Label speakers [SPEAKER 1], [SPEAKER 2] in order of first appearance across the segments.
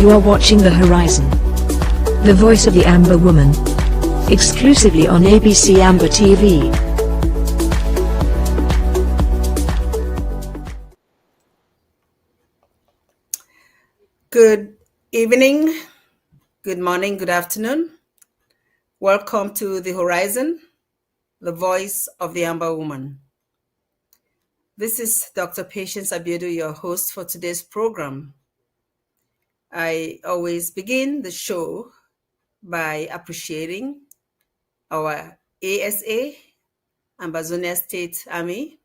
[SPEAKER 1] You are watching The Horizon, the voice of the Amber Woman, exclusively on ABC Amba TV.
[SPEAKER 2] Good evening, good morning, good afternoon. Welcome to The Horizon, the voice of the Amber Woman. This is Dr. Patience Abiedu, your host for today's program. I always begin the show by appreciating our ASA, Ambazonia State Army,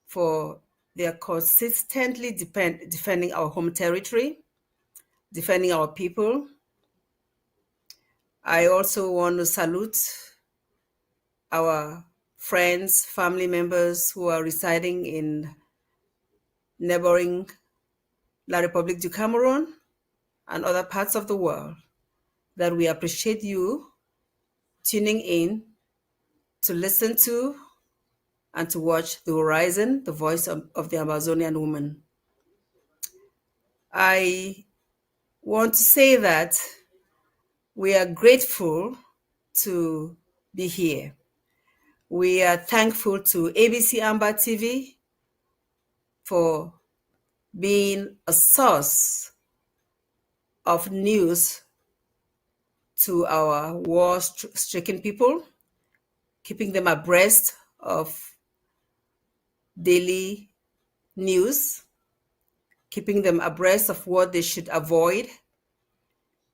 [SPEAKER 2] for their consistently defending our home territory, defending our people. I also want to salute our friends, family members who are residing in neighboring La République du Cameroun and other parts of the world, that we appreciate you tuning in to listen to and to watch The Horizon, the voice of the Amazonian woman. I want to say that we are grateful to be here. We are thankful to ABC Amba TV for being a source of news to our war-stricken people, keeping them abreast of daily news, keeping them abreast of what they should avoid.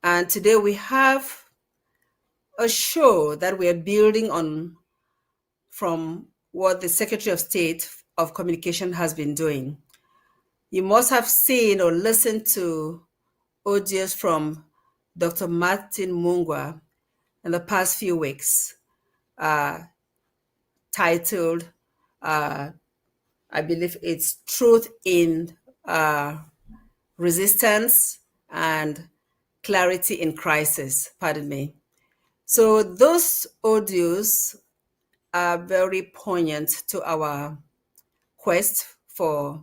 [SPEAKER 2] And today we have a show that we are building on from what the Secretary of State of Communication has been doing. You must have seen or listened to audios from Dr. Martin Mungwa in the past few weeks, titled, I believe it's Truth in Resistance and Clarity in Crisis, pardon me. So those audios are very poignant to our quest for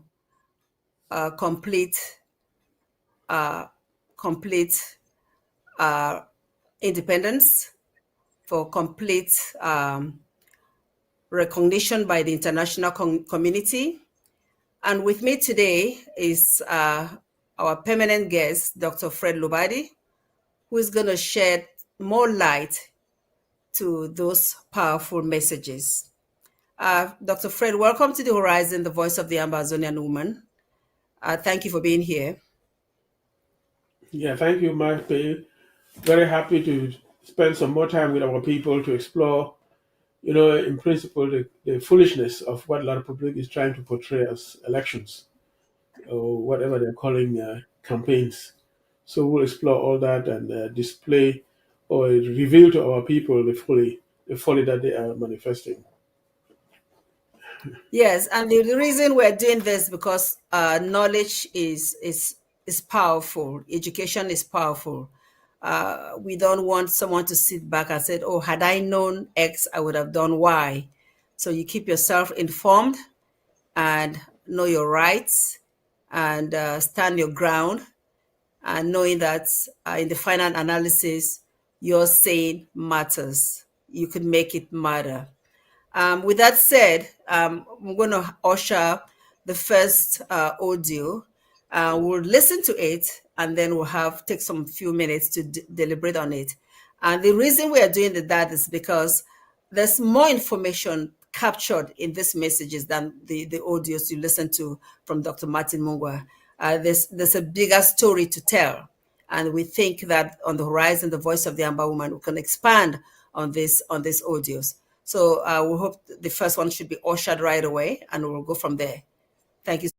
[SPEAKER 2] complete independence, for complete recognition by the international community. And with me today is our permanent guest, Dr. Fred Lobati, who is going to shed more light to those powerful messages. Dr. Fred, welcome to The Horizon, the voice of the Amazonian woman. Thank you for being here.
[SPEAKER 3] Yeah, thank you, Mark. Very happy to spend some more time with our people to explore, in principle, the foolishness of what La République is trying to portray as elections, or whatever they're calling campaigns. So we'll explore all that and display or reveal to our people the folly that they are manifesting.
[SPEAKER 2] Yes, and the reason we're doing this because knowledge is powerful. Education is powerful. We don't want someone to sit back and say, "Oh, had I known X, I would have done Y." So you keep yourself informed and know your rights and stand your ground, and knowing that in the final analysis, your saying matters. You can make it matter. With that said, I'm going to usher the first audio. We'll listen to it, and then we'll take some few minutes to deliberate on it. And the reason we are doing that is because there's more information captured in these messages than the audios you listen to from Dr. Martin Mungwa. There's a bigger story to tell. And we think that on The Horizon, the voice of the Amber Woman, we can expand on these audios. So we hope the first one should be ushered right away, and we'll go from there. Thank you.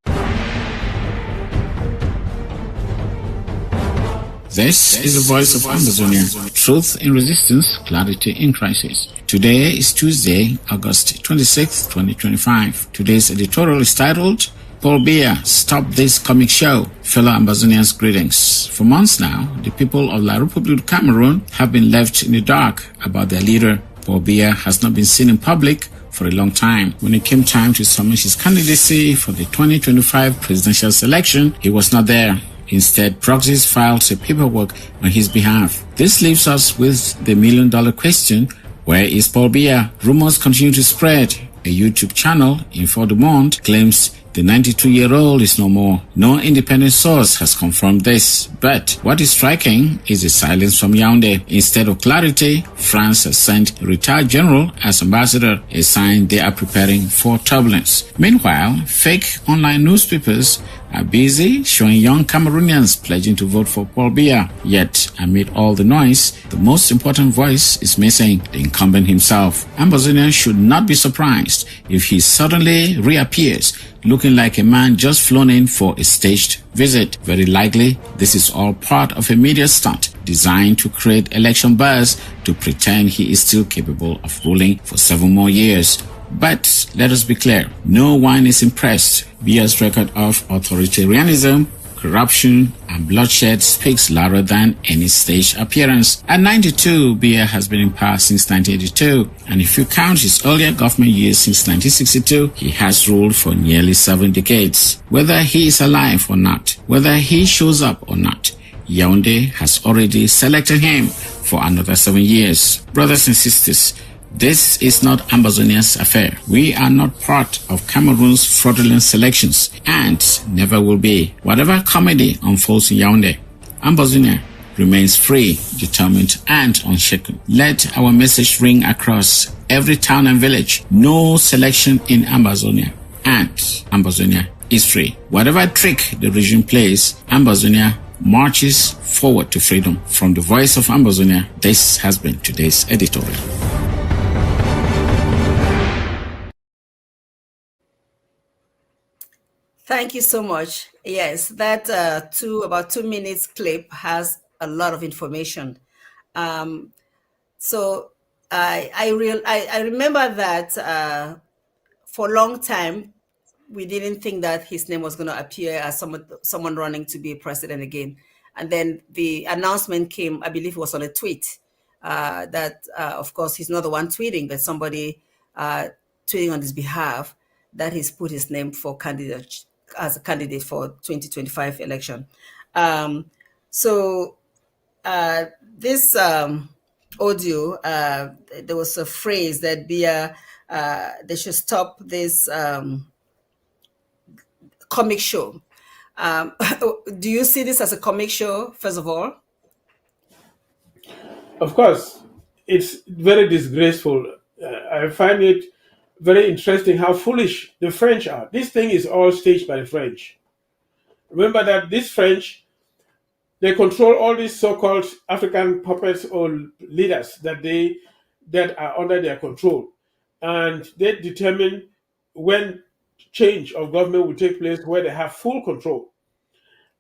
[SPEAKER 4] This is the voice of Amazonia. Truth in resistance, clarity in crisis. Today is Tuesday, August 26, 2025. Today's editorial is titled, Paul Biya, Stop This Comic Show. Fellow Ambazonians, greetings. For months now, the people of La République du Cameroun have been left in the dark about their leader. Paul Biya has not been seen in public for a long time. When it came time to submit his candidacy for the 2025 presidential election, he was not there. Instead, proxies filed the paperwork on his behalf. This leaves us with the million-dollar question: where is Paul Biya? Rumors continue to spread. A YouTube channel, Info du Monde, claims the 92-year-old is no more. No independent source has confirmed this. But what is striking is the silence from Yaoundé. Instead of clarity, France has sent a retired general as ambassador, a sign they are preparing for turbulence. Meanwhile, fake online newspapers are busy showing young Cameroonians pledging to vote for Paul Biya. Yet, amid all the noise, the most important voice is missing: the incumbent himself. Ambazonians should not be surprised if he suddenly reappears, looking like a man just flown in for a staged visit. Very likely, this is all part of a media stunt designed to create election buzz to pretend he is still capable of ruling for 7 more years. But let us be clear, no one is impressed. Biya's record of authoritarianism, corruption, and bloodshed speaks louder than any stage appearance. At 92, Biya has been in power since 1982, and if you count his earlier government years since 1962, he has ruled for nearly 7 decades. Whether he is alive or not, whether he shows up or not, Yaoundé has already selected him for another 7 years. Brothers and sisters, this is not Ambazonia's affair. We are not part of Cameroon's fraudulent selections and never will be. Whatever comedy unfolds in Yaoundé, Ambazonia remains free, determined, and unshaken. Let our message ring across every town and village. No selection in Ambazonia, and Ambazonia is free. Whatever trick the regime plays, Ambazonia marches forward to freedom. From the voice of Ambazonia, this has been today's editorial.
[SPEAKER 2] Thank you so much. Yes, that about 2 minutes clip has a lot of information. So I remember that for a long time we didn't think that his name was going to appear as someone running to be president again, and then the announcement came. I believe it was on a tweet that of course he's not the one tweeting, but somebody tweeting on his behalf that he's put his name for as a candidate for 2025 election. So this audio, there was a phrase that Biya, they should stop this comic show. Do you see this as a comic show, first of all?
[SPEAKER 3] Of course, it's very disgraceful. I find it very interesting how foolish the French are. This thing is all staged by the French. Remember that these French, they control all these so-called African puppets or leaders that are under their control, and they determine when change of government will take place, where they have full control,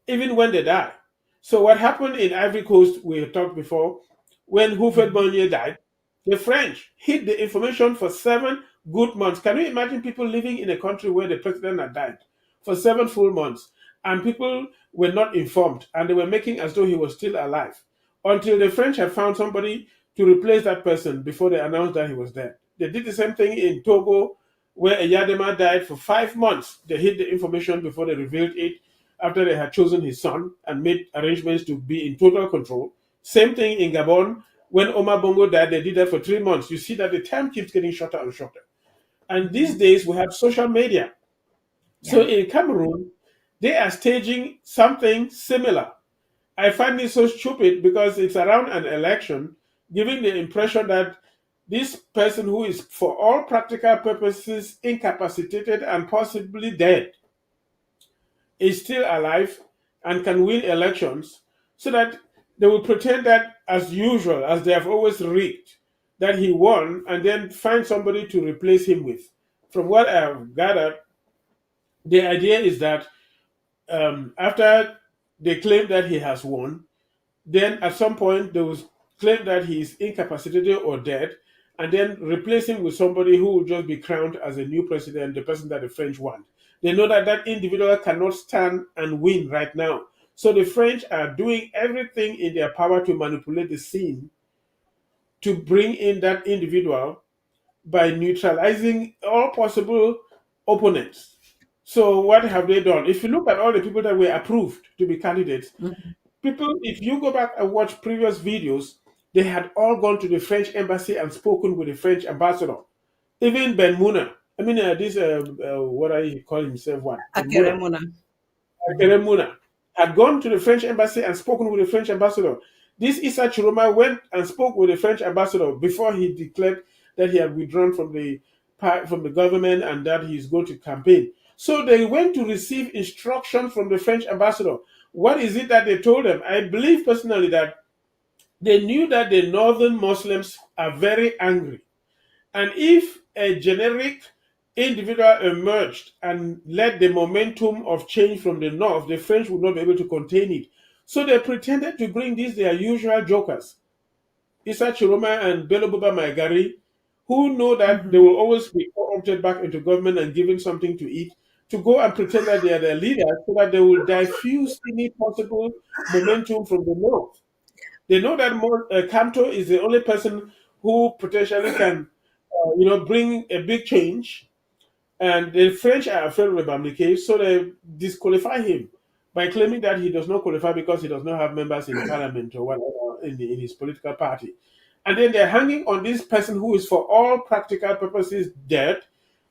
[SPEAKER 3] even when they die. So what happened in Ivory Coast, we talked before, when Houphouët-Boigny died, the French hid the information for 7 good months. Can you imagine people living in a country where the president had died for 7 full months, and people were not informed, and they were making as though he was still alive, until the French had found somebody to replace that person before they announced that he was dead. They did the same thing in Togo, where Eyadema died for 5 months. They hid the information before they revealed it, after they had chosen his son and made arrangements to be in total control. Same thing in Gabon. When Omar Bongo died, they did that for 3 months. You see that the time keeps getting shorter and shorter. And these days, we have social media. Yeah. So in Cameroon, they are staging something similar. I find it so stupid because it's around an election, giving the impression that this person who is, for all practical purposes, incapacitated and possibly dead, is still alive and can win elections, so that they will pretend that, as usual, as they have always rigged, that he won, and then find somebody to replace him with. From what I have gathered, the idea is that after they claim that he has won, then at some point they will claim that he is incapacitated or dead, and then replace him with somebody who will just be crowned as a new president, the person that the French want. They know that that individual cannot stand and win right now. So the French are doing everything in their power to manipulate the scene to bring in that individual by neutralizing all possible opponents. So what have they done? If you look at all the people that were approved to be candidates,
[SPEAKER 2] Mhm.
[SPEAKER 3] people, if you go back and watch previous videos, they had all gone to the French embassy and spoken with the French ambassador. Even Ben Muna, I mean, this, what I call himself, what? Ben Muna.
[SPEAKER 2] Akeremona. Mhm.
[SPEAKER 3] Muna had gone to the French embassy and spoken with the French ambassador. This Issa Chiroma went and spoke with the French ambassador before he declared that he had withdrawn from the government and that he's going to campaign. So they went to receive instruction from the French ambassador. What is it that they told them? I believe personally that they knew that the northern Muslims are very angry, and if a generic individual emerged and led the momentum of change from the north, the French would not be able to contain it. So they pretended to bring these their usual jokers, Issa Chiroma and Bello Buba Maigari, who know that they
[SPEAKER 2] Mhm.
[SPEAKER 3] will always be co-opted back into government and given something to eat, to go and pretend that they are their leaders so that they will diffuse any possible momentum from the north. They know that Kamto is the only person who potentially can, bring a big change, and the French are afraid of Bamileke, so they disqualify him by claiming that he does not qualify because he does not have members in parliament or whatever in his political party. And then they're hanging on this person who is, for all practical purposes, dead,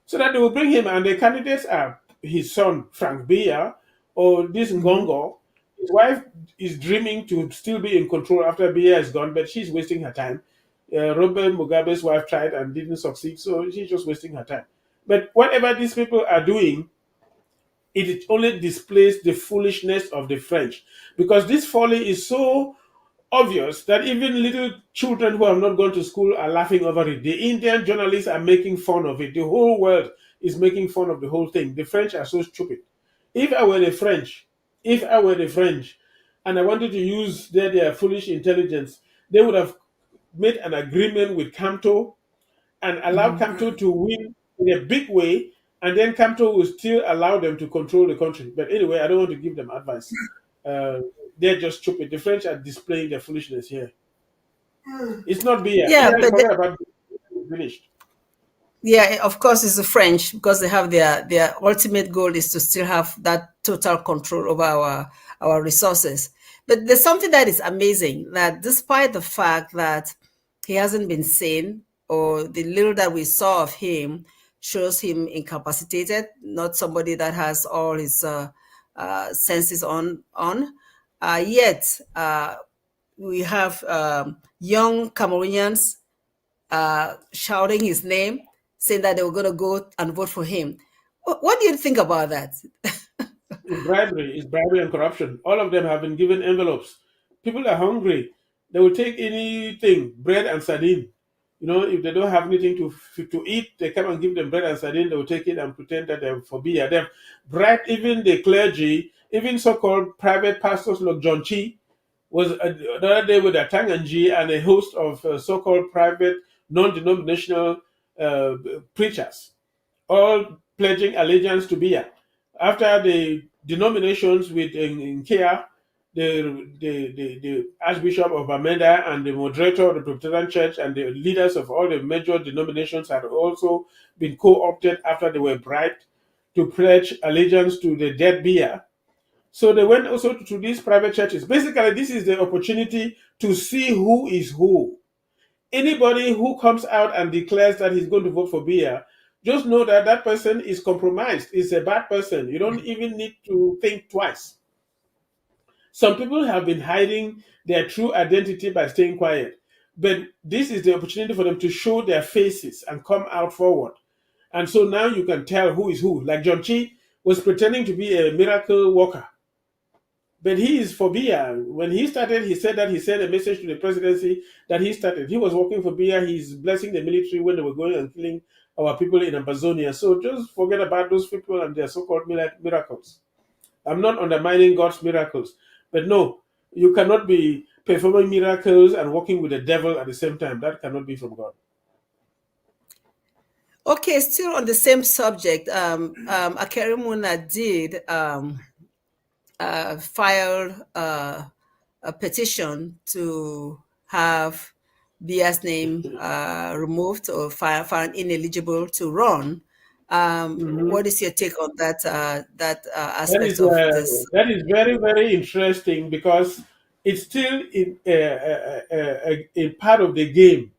[SPEAKER 3] so that they will bring him. And the candidates are his son, Frank Biya, or this
[SPEAKER 2] Mhm.
[SPEAKER 3] Ngongo. His wife is dreaming to still be in control after Biya is gone, but she's wasting her time. Robert Mugabe's wife tried and didn't succeed, so she's just wasting her time. But whatever these people are doing, it only displays the foolishness of the French, because this folly is so obvious that even little children who have not gone to school are laughing over it. The Indian journalists are making fun of it. The whole world is making fun of the whole thing. The French are so stupid. If I were the French, if I were the French, and I wanted to use their foolish intelligence, they would have made an agreement with Camto and allow
[SPEAKER 2] Mhm.
[SPEAKER 3] Camto to win in a big way, and then Camto will still allow them to control the country. But anyway, I don't want to give them advice. Uh, they're just stupid. The French are displaying their foolishness here. It's not beer.
[SPEAKER 2] Yeah,
[SPEAKER 3] Beer,
[SPEAKER 2] but
[SPEAKER 3] forget about it. Finished.
[SPEAKER 2] yeah, of course, it's the French because they have their ultimate goal is to still have that total control over our resources. But there's something that is amazing that despite the fact that he hasn't been seen, or the little that we saw of him shows him incapacitated, not somebody that has all his senses yet we have young Cameroonians shouting his name, saying that they were going to go and vote for him. What do you think about that?
[SPEAKER 3] It's bribery and corruption. All of them have been given envelopes. People are hungry. They will take anything, bread and sardine. If they don't have anything to eat, they come and give them bread and sardine. They will take it and pretend that they're for beer. They've bribed even the clergy, even so-called private pastors like John Chi was the other day with a Tanganji and a host of so-called private non-denominational uh, preachers, all pledging allegiance to Biya. After the denominations in Kia, the Archbishop of Bamenda and the moderator of the Presbyterian Church and the leaders of all the major denominations had also been co-opted after they were bribed to pledge allegiance to the dead Biya. So they went also to these private churches. Basically, this is the opportunity to see who is who. Anybody who comes out and declares that he's going to vote for Biya, just know that that person is compromised. Is a bad person. You don't even need to think twice. Some people have been hiding their true identity by staying quiet, but this is the opportunity for them to show their faces and come out forward. And so now you can tell who is who. Like John Chi was pretending to be a miracle worker, but he is for Biya. When he started, he said that he sent a message to the presidency that he started. He was working for Biya. He's blessing the military when they were going and killing our people in Amazonia. So just forget about those people and their so-called miracles. I'm not undermining God's miracles, but no, you cannot be performing miracles and working with the devil at the same time. That cannot be from God.
[SPEAKER 2] Okay, still on the same subject, Akerimuna did file a petition to have Bia's name removed or found ineligible to run What is your take on that
[SPEAKER 3] That
[SPEAKER 2] aspect
[SPEAKER 3] is
[SPEAKER 2] of this?
[SPEAKER 3] very, very interesting because it's still in part of the game.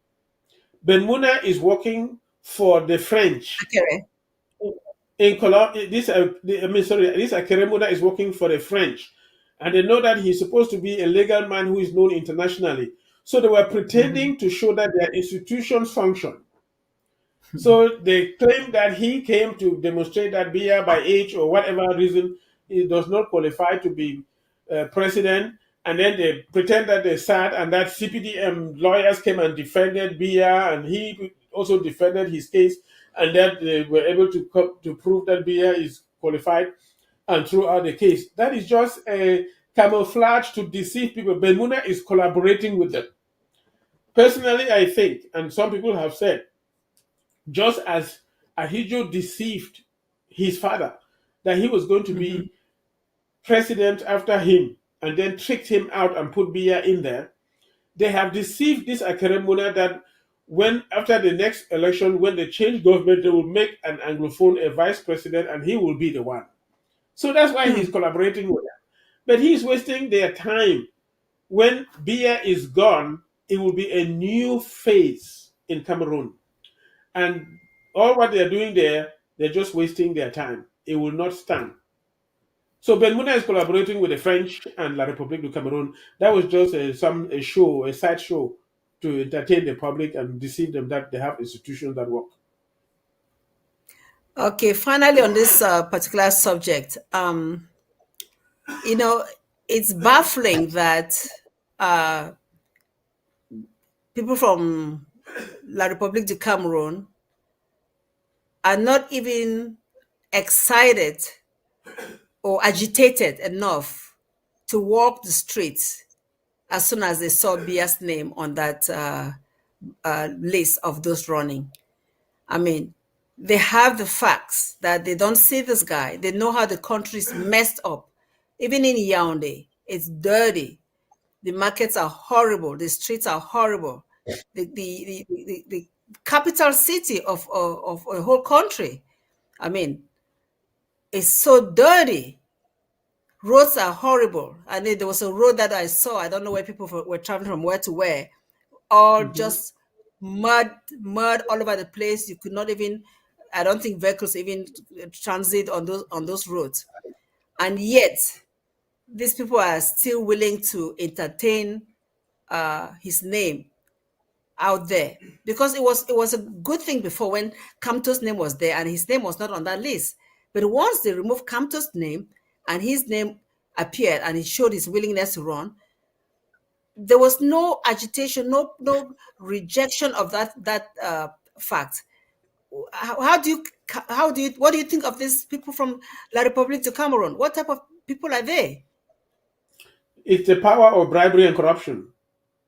[SPEAKER 3] Ben Muna is working for the French.
[SPEAKER 2] Okay.
[SPEAKER 3] In this, this Akere Muna is working for the French, and they know that he's supposed to be a legal man who is known internationally. So they were pretending to show that their institutions function. So they claim that he came to demonstrate that Biya, by age or whatever reason, he does not qualify to be president. And then they pretend that they're sad, and that CPDM lawyers came and defended Biya, and he also defended his case, and that they were able to prove that Biya is qualified and threw out the case. That is just a camouflage to deceive people. Benmuna is collaborating with them. Personally, I think, and some people have said, just as Ahijo deceived his father that he was going to be president after him and then tricked him out and put Biya in there, they have deceived this Akeremuna that when after the next election, when they change government, they will make an Anglophone a vice president and he will be the one. So that's why he's collaborating with them. But he's wasting their time. When Biya is gone, it will be a new phase in Cameroon. And all what they're doing there, they're just wasting their time. It will not stand. So Ben Muna is collaborating with the French and La République du Cameroun. That was just a show, a side show to entertain the public and deceive them that they have institutions that work.
[SPEAKER 2] Okay, finally on this particular subject, it's baffling that people from La République du Cameroun are not even excited or agitated enough to walk the streets as soon as they saw Bia's name on that list of those running. I mean, they have the facts that they don't see this guy. They know how the country is messed up. Even in Yaoundé, it's dirty. The markets are horrible. The streets are horrible. The capital city of a whole country, I mean, it's so dirty. Roads are horrible. I mean, there was a road that I saw. I don't know where people were traveling from where to where. All just mud all over the place. You could not even, I don't think vehicles even transit on those roads. And yet, these people are still willing to entertain his name out there, because it was a good thing before when Kamto's name was there and his name was not on that list. But once they removed Kamto's name and his name appeared and he showed his willingness to run, there was no agitation, no rejection of that fact. What do you think of these people from La République du Cameroun? What type of people are they?
[SPEAKER 3] It's the power of bribery and corruption.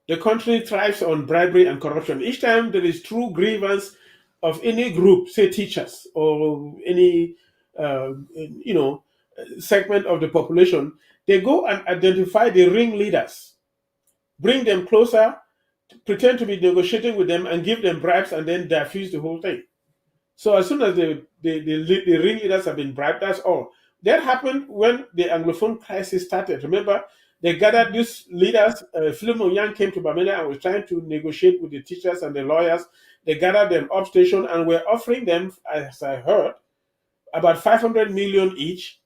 [SPEAKER 3] The country thrives on bribery and corruption. Each time there is true grievance of any group, say teachers or any segment of the population, they go and identify the ringleaders, bring them closer, pretend to be negotiating with them, and give them bribes, and then diffuse the whole thing. So as soon as the ringleaders have been bribed, that's all. That happened when the Anglophone crisis started. Remember, they gathered these leaders. Philemon Yang came to Bamenda and was trying to negotiate with the teachers and the lawyers. They gathered them up station and were offering them, as I heard, about 500 million each.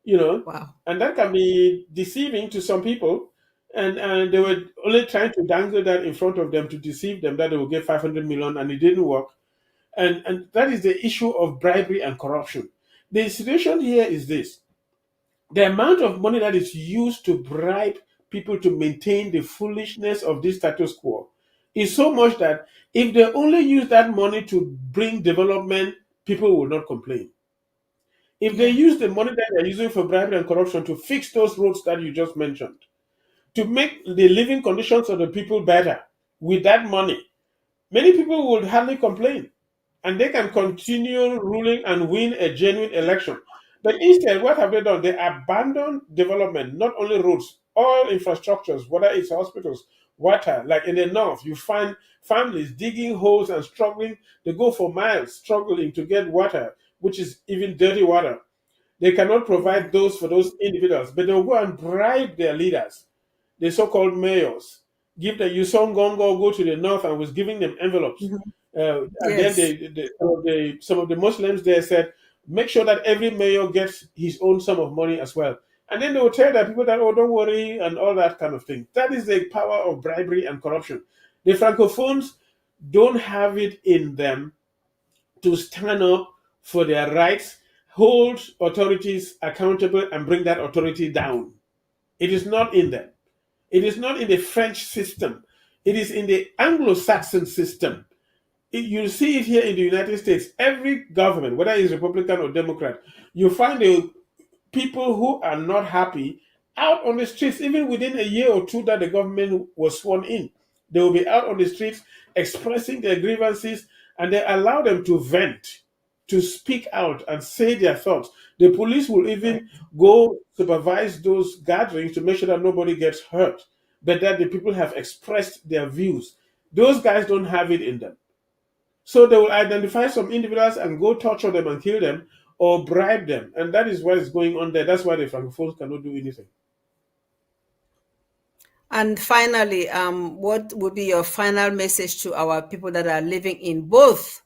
[SPEAKER 2] Wow.
[SPEAKER 3] And that can be deceiving to some people. And they were only trying to dangle that in front of them to deceive them that they will get 500 million, and it didn't work. And that is the issue of bribery and corruption. The situation here is this. The amount of money that is used to bribe people to maintain the foolishness of this status quo is so much that if they only use that money to bring development, people will not complain. If they use the money that they're using for bribery and corruption to fix those roads that you just mentioned, to make the living conditions of the people better with that money, many people would hardly complain. And they can continue ruling and win a genuine election. But instead, what have they done? They abandon development, not only roads, all infrastructures, whether it's hospitals, water. Like in the north, you find families digging holes and struggling. They go for miles, struggling to get water. which is even dirty water. They cannot provide those for those individuals, but they'll go and bribe their leaders, the so-called mayors. Give the Yusong Gongo go to the north and was giving them envelopes. And then
[SPEAKER 2] Yes.
[SPEAKER 3] some of the Muslims there said, make sure that every mayor gets his own sum of money as well. And then they will tell the people that, oh, don't worry, and all that kind of thing. That is the power of bribery and corruption. The Francophones don't have it in them to stand up for their rights, hold authorities accountable, and bring that authority down. It is not in them. It is not in the French system. It is in the Anglo-Saxon system. You see it here in the United States. Every government, whether it's Republican or Democrat, you find the people who are not happy out on the streets, even within a year or two that the government was sworn in. They will be out on the streets expressing their grievances, and they allow them to vent, to speak out and say their thoughts. The police will even go supervise those gatherings to make sure that nobody gets hurt, but that the people have expressed their views. Those guys don't have it in them. So they will identify some individuals and go torture them and kill them or bribe them. And that is what is going on there. That's why the Francophones cannot do anything.
[SPEAKER 2] And finally, what would be your final message to our people that are living in both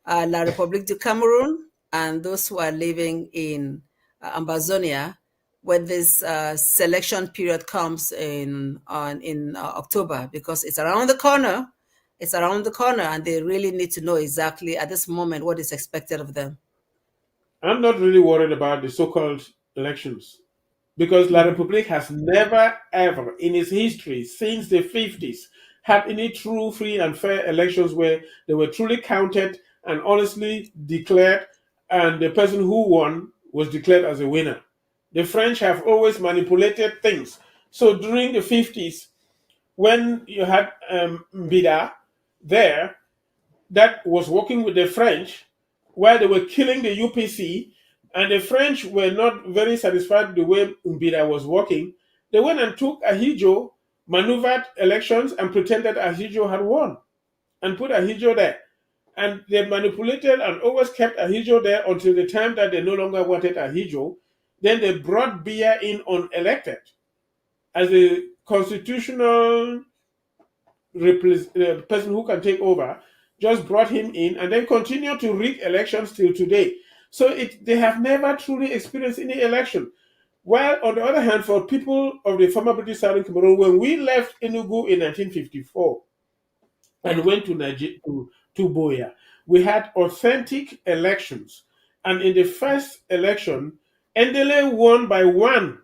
[SPEAKER 2] La République du Cameroun and those who are living in Ambazonia when this selection period comes in October? Because it's around the corner. It's around the corner, and they really need to know exactly at this moment what is expected of them.
[SPEAKER 3] I'm not really worried about the so-called elections because La République has never, ever in its history since the 50s had any true, free, and fair elections where they were truly counted and honestly declared, and the person who won was declared as a winner. The French have always manipulated things. So during the 50s, when you had Biya there, that was working with the French, while they were killing the UPC, and the French were not very satisfied with the way Biya was working, they went and took Ahidjo, maneuvered elections, and pretended Ahidjo had won, and put Ahidjo there. And they manipulated and always kept Ahidjo there until the time that they no longer wanted Ahidjo. Then they brought Biya in unelected as a constitutional person who can take over, just brought him in and then continued to rig elections till today. So they have never truly experienced any election. While on the other hand, for people of the former British Southern Cameroon, when we left Enugu in 1954 and went to Boya, we had authentic elections. And in the first election, Endele won by 1.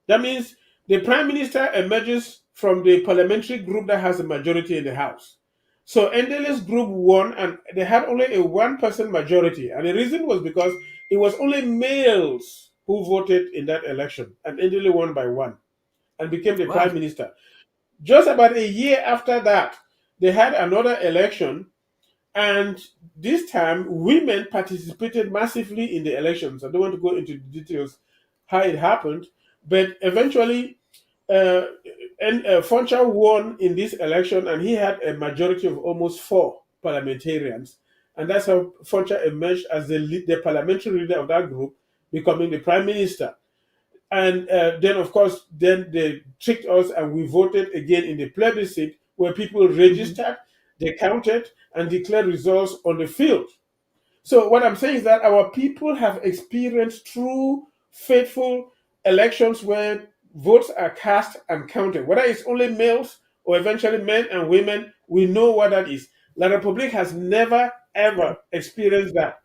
[SPEAKER 3] That means the prime minister emerges from the parliamentary group that has a majority in the House. So Endele's group won, and they had only a 1% majority. And the reason was because it was only males who voted in that election. And Endele won by 1 and became the prime minister. Just about a year after that, they had another election. And this time, women participated massively in the elections. I don't want to go into the details how it happened, but eventually, Foncha won in this election, and he had a majority of almost 4 parliamentarians, and that's how Foncha emerged as the parliamentary leader of that group, becoming the prime minister. And then, of course, then they tricked us, and we voted again in the plebiscite, where people registered, they counted, and declared results on the field. So what I'm saying is that our people have experienced true, faithful elections where votes are cast and counted. Whether it's only males or eventually men and women, we know what that is. La République has never, ever experienced that.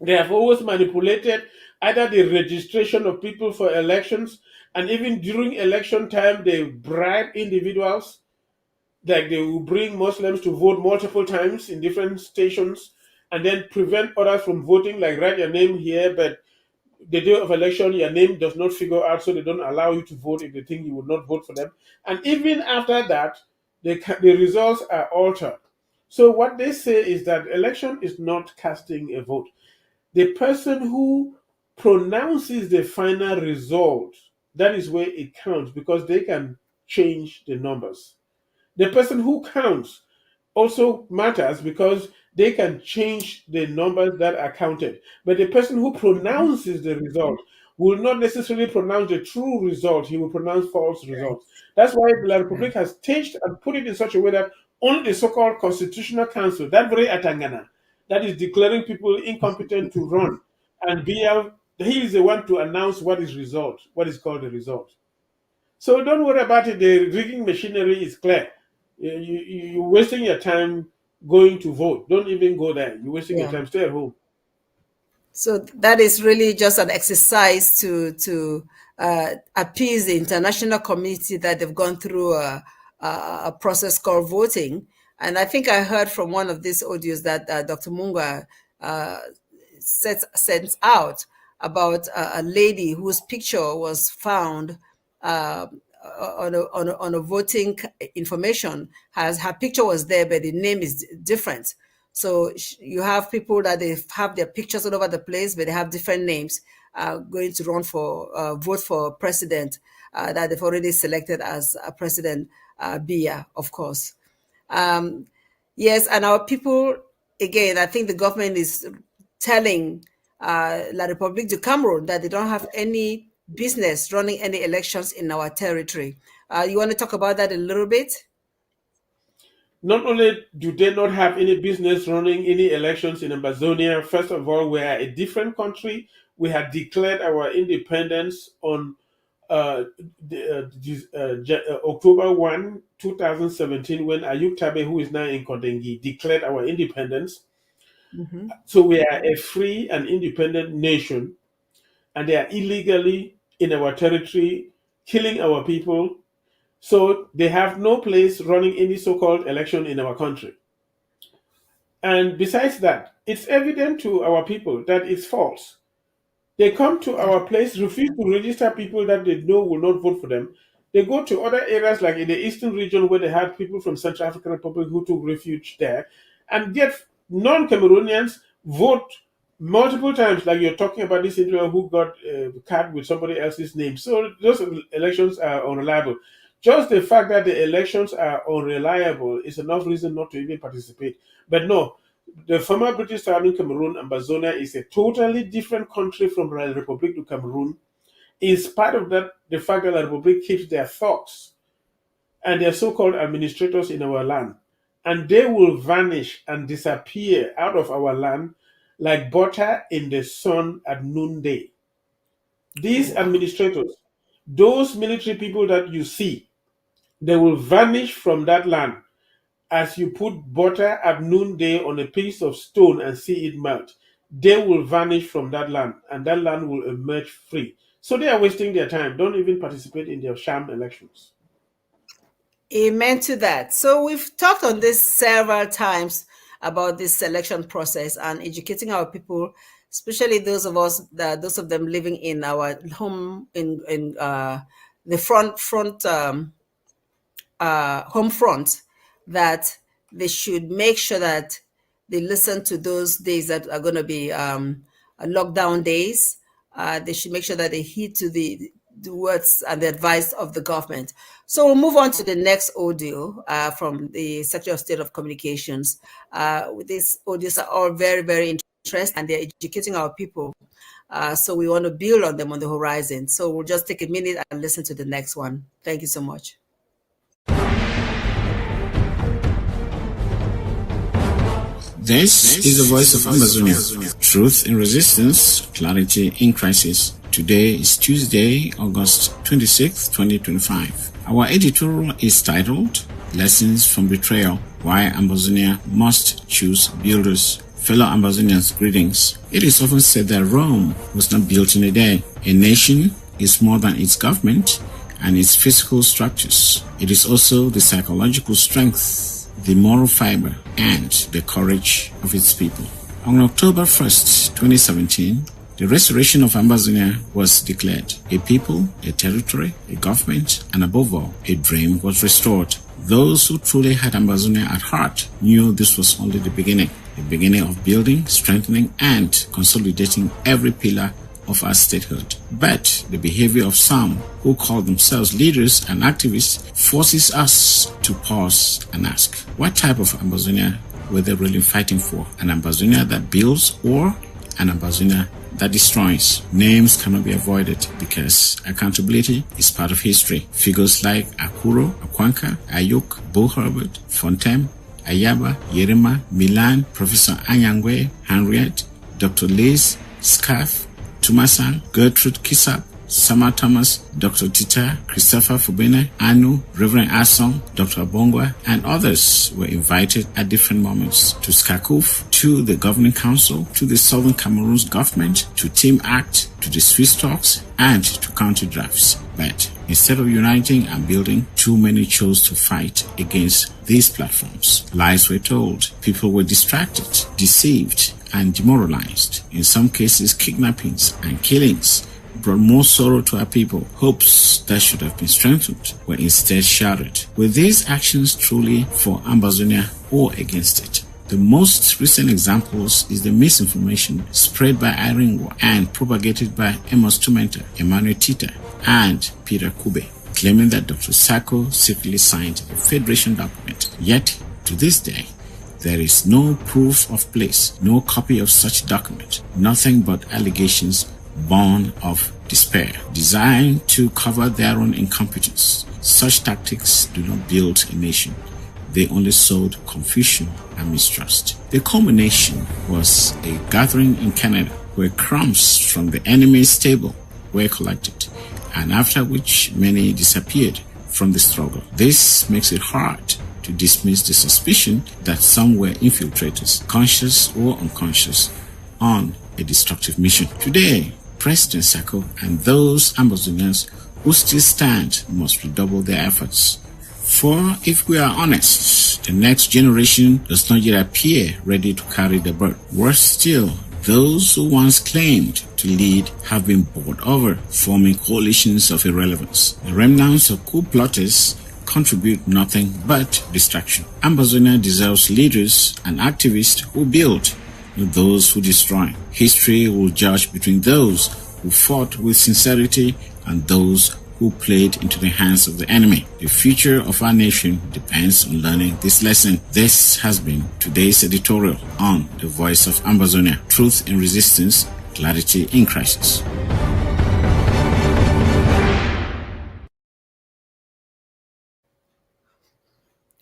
[SPEAKER 3] They have always manipulated either the registration of people for elections, and even during election time, they bribe individuals. Like they will bring Muslims to vote multiple times in different stations and then prevent others from voting, like write your name here, but the day of election, your name does not figure out, so they don't allow you to vote if they think you would not vote for them. And even after that, the results are altered. So what they say is that election is not casting a vote. The person who pronounces the final result, that is where it counts, because they can change the numbers. The person who counts also matters because they can change the numbers that are counted. But the person who pronounces the result will not necessarily pronounce the true result. He will pronounce false results. That's why the Republic has changed and put it in such a way that only the so-called Constitutional Council, that very Atangana, that is declaring people incompetent to run, and Biya, he is the one to announce what is called the result. So don't worry about it. The rigging machinery is clear. You're wasting your time going to vote. Don't even go there. You're wasting your time. Stay at home.
[SPEAKER 2] So that is really just an exercise to appease the international community that they've gone through a process called voting. And I think I heard from one of these audios that Dr. Munga sent out about a lady whose picture was found on a voting information. Her picture was there, but the name is different. So you have people that they have their pictures all over the place, but they have different names going to run for vote for president that they've already selected as President Biya, of course. Yes, and our people, again, I think the government is telling La République du Cameroun that they don't have any business running any elections in our territory. You want to talk about that a little bit?
[SPEAKER 3] Not only do they not have any business running any elections in Amazonia, first of all, we are a different country. We had declared our independence on October 1, 2017, when Ayuk Tabe, who is now in Kondengi, declared our independence. Mm-hmm. So we are a free and independent nation, and they are illegally in our territory, killing our people. So they have no place running any so-called election in our country. And besides that, it's evident to our people that it's false. They come to our place, refuse to register people that they know will not vote for them. They go to other areas like in the eastern region where they had people from Central African Republic who took refuge there, and get non-Cameroonians vote multiple times, like you're talking about this individual who got a card with somebody else's name. So those elections are unreliable. Just the fact that the elections are unreliable is enough reason not to even participate. But no, the former British surrounding Cameroon, Amazonia, is a totally different country from La République du Cameroun. In spite of that, the fact that La République keeps their thugs and their so-called administrators in our land, and they will vanish and disappear out of our land like butter in the sun at noonday. These administrators, those military people that you see, they will vanish from that land as you put butter at noonday on a piece of stone and see it melt. They will vanish from that land, and that land will emerge free. So they are wasting their time. Don't even participate in their sham elections.
[SPEAKER 2] Amen to that. So we've talked on this several times about this selection process and educating our people, especially those of them living in our home in the home front, that they should make sure that they listen to those days that are going to be lockdown days. They should make sure that they heed to the words and the advice of the government. So we'll move on to the next audio from the Secretary of State of Communications. These audios are all very, very interesting, and they're educating our people. So we want to build on them on the horizon. So we'll just take a minute and listen to the next one. Thank you so much.
[SPEAKER 4] This is the voice of Amazonia. Truth in resistance, clarity in crisis. Today is Tuesday, August 26, 2025. Our editorial is titled, Lessons from Betrayal, Why Amazonia Must Choose Builders. Fellow Amazonians, greetings. It is often said that Rome was not built in a day. A nation is more than its government and its physical structures. It is also the psychological strength, the moral fiber, and the courage of its people. On October 1st, 2017, the restoration of Amazonia was declared. A people, a territory, a government, and above all, a dream was restored. Those who truly had Amazonia at heart knew this was only the beginning of building, strengthening, and consolidating every pillar of our statehood. But the behavior of some who call themselves leaders and activists forces us to pause and ask, what type of Amazonia were they really fighting for? An Ambazonia that builds or an Ambazonia that destroys? Names cannot be avoided because accountability is part of history. Figures like Akuro, Akwanka, Ayuk, Bo Herbert, Fontem, Ayaba, Yerema, Milan, Professor Anyangwe, Henriette, Dr. Liz, Scarf, Tumasan, Gertrude Kisap, Sama Thomas, Dr. Tita, Christopher Fubene, Anu, Reverend Asong, Dr. Bongwa, and others were invited at different moments to Skakuf, to the Governing Council, to the Southern Cameroon's government, to Team Act, to the Swiss talks, and to county drafts. But instead of uniting and building, too many chose to fight against these platforms. Lies were told, people were distracted, deceived, and demoralized. In some cases, kidnappings and killings brought more sorrow to our people. Hopes that should have been strengthened were instead shattered. Were these actions truly for Ambazonia or against it? The most recent examples is the misinformation spread by Irene Wa and propagated by Amos Tumenta, Emmanuel Tita, and Peter Kube, claiming that Dr. Sako secretly signed a federation document. Yet, to this day, there is no proof of place, no copy of such document, nothing but allegations born of despair, designed to cover their own incompetence. Such tactics do not build a nation. They only sowed confusion and mistrust. The culmination was a gathering in Canada where crumbs from the enemy's table were collected, and after which many disappeared from the struggle. This makes it hard to dismiss the suspicion that some were infiltrators, conscious or unconscious, on a destructive mission. Today, President Sako and those Ambazonians who still stand must redouble their efforts. For if we are honest, the next generation does not yet appear ready to carry the burden. Worse still, those who once claimed to lead have been bought over, forming coalitions of irrelevance. The remnants of coup plotters contribute nothing but distraction. Ambazonia deserves leaders and activists who build, not those who destroy. History will judge between those who fought with sincerity and those who played into the hands of the enemy. The future of our nation depends on learning this lesson. This has been today's editorial on The Voice of Ambazonia, Truth in Resistance, Clarity in Crisis.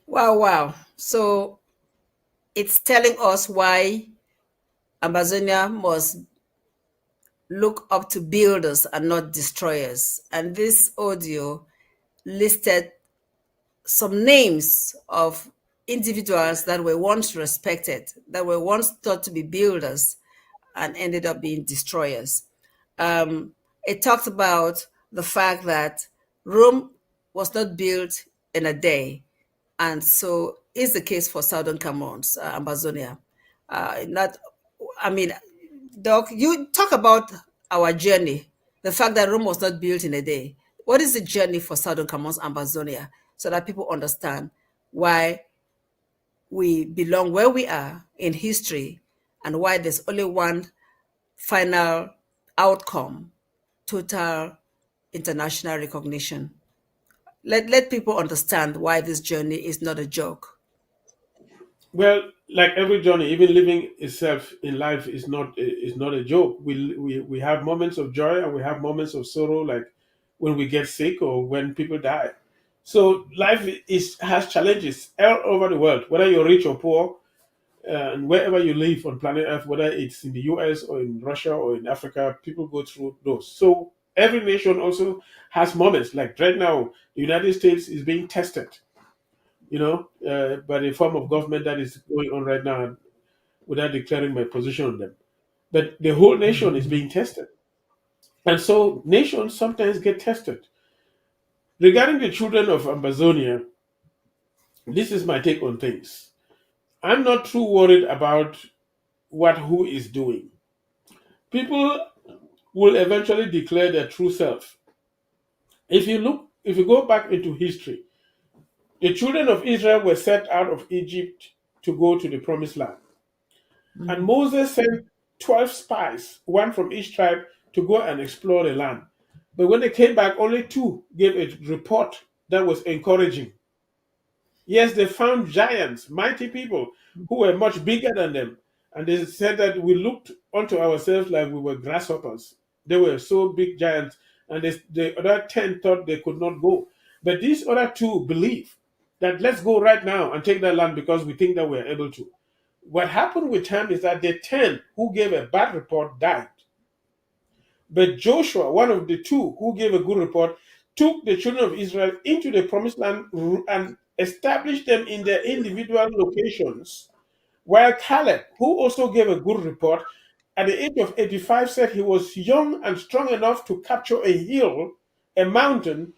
[SPEAKER 2] Wow, wow. So it's telling us why Ambazonia must look up to builders and not destroyers. And this audio listed some names of individuals that were once respected, that were once thought to be builders and ended up being destroyers. It talked about the fact that Rome was not built in a day. And so is the case for Southern Cameroon, Ambazonia. Doc, you talk about our journey, the fact that Rome was not built in a day. What is the journey for Southern Cameroon, Ambazonia, so that people understand why we belong where we are in history and why there's only one final outcome, total international recognition? Let people understand why this journey is not a joke.
[SPEAKER 3] Well, like every journey, even living itself in life is not a joke. We have moments of joy and we have moments of sorrow, like when we get sick or when people die. So life is has challenges all over the world, whether you're rich or poor, and wherever you live on planet Earth, whether it's in the US or in Russia or in Africa, people go through those. So every nation also has moments. Like right now, the United States is being tested, by the form of government that is going on right now, without declaring my position on them. But the whole nation is being tested. And so nations sometimes get tested. Regarding the children of Amazonia, this is my take on things. I'm not too worried about what who is doing. People will eventually declare their true self. If you go back into history, the children of Israel were sent out of Egypt to go to the promised land. And Moses sent 12 spies, one from each tribe, to go and explore the land. But when they came back, only two gave a report that was encouraging. Yes, they found giants, mighty people who were much bigger than them. And they said that we looked unto ourselves like we were grasshoppers. They were so big giants. And the other 10 thought they could not go. But these other two believe that let's go right now and take that land because we think that we're able to. What happened with time is that the 10 who gave a bad report died. But Joshua, one of the two who gave a good report, took the children of Israel into the promised land and established them in their individual locations. While Caleb, who also gave a good report, at the age of 85 said he was young and strong enough to capture a hill, a mountain,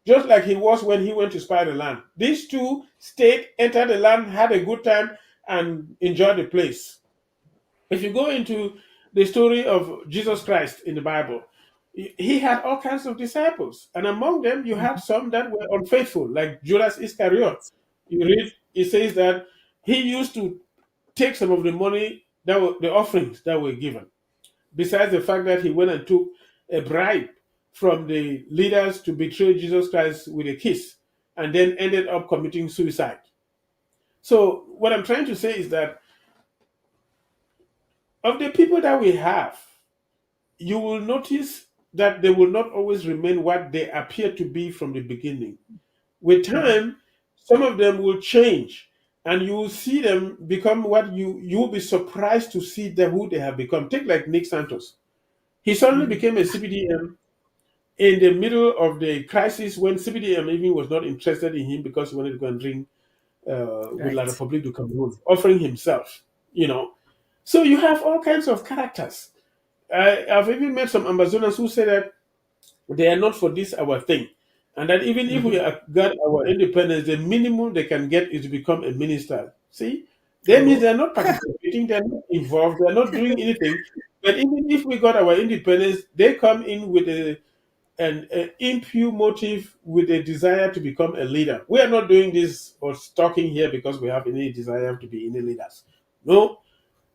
[SPEAKER 3] just like he was when he went to spy the land. These two stayed, entered the land, had a good time, and enjoyed the place. If you go into the story of Jesus Christ in the Bible, he had all kinds of disciples, and among them you have some that were unfaithful, like Judas Iscariot.
[SPEAKER 2] Yes.
[SPEAKER 3] You read, it says that he used to take some of the money that were the offerings that were given. Besides the fact that he went and took a bribe from the leaders to betray Jesus Christ with a kiss, and then ended up committing suicide. So what I'm trying to say is that of the people that we have, you will notice that they will not always remain what they appear to be from the beginning. With time, some of them will change, and you will see them become what you will be surprised to see them who they have become. Take like Nick Santos. He suddenly became a CBDM in the middle of the crisis when CBDM even was not interested in him because he wanted to go and drink with La
[SPEAKER 2] Right.
[SPEAKER 3] République du Cameroun, offering himself, you know. So you have all kinds of characters. I've even met some Amazonians who say that they are not for this our thing, and that even if we got our independence, the minimum they can get is to become a minister. See, that means
[SPEAKER 2] Oh.
[SPEAKER 3] they are not participating, they are not involved, they are not doing anything. But even if we got our independence, they come in with an impure motive, with a desire to become a leader. We are not doing this or talking here because we have any desire to be any leaders. No,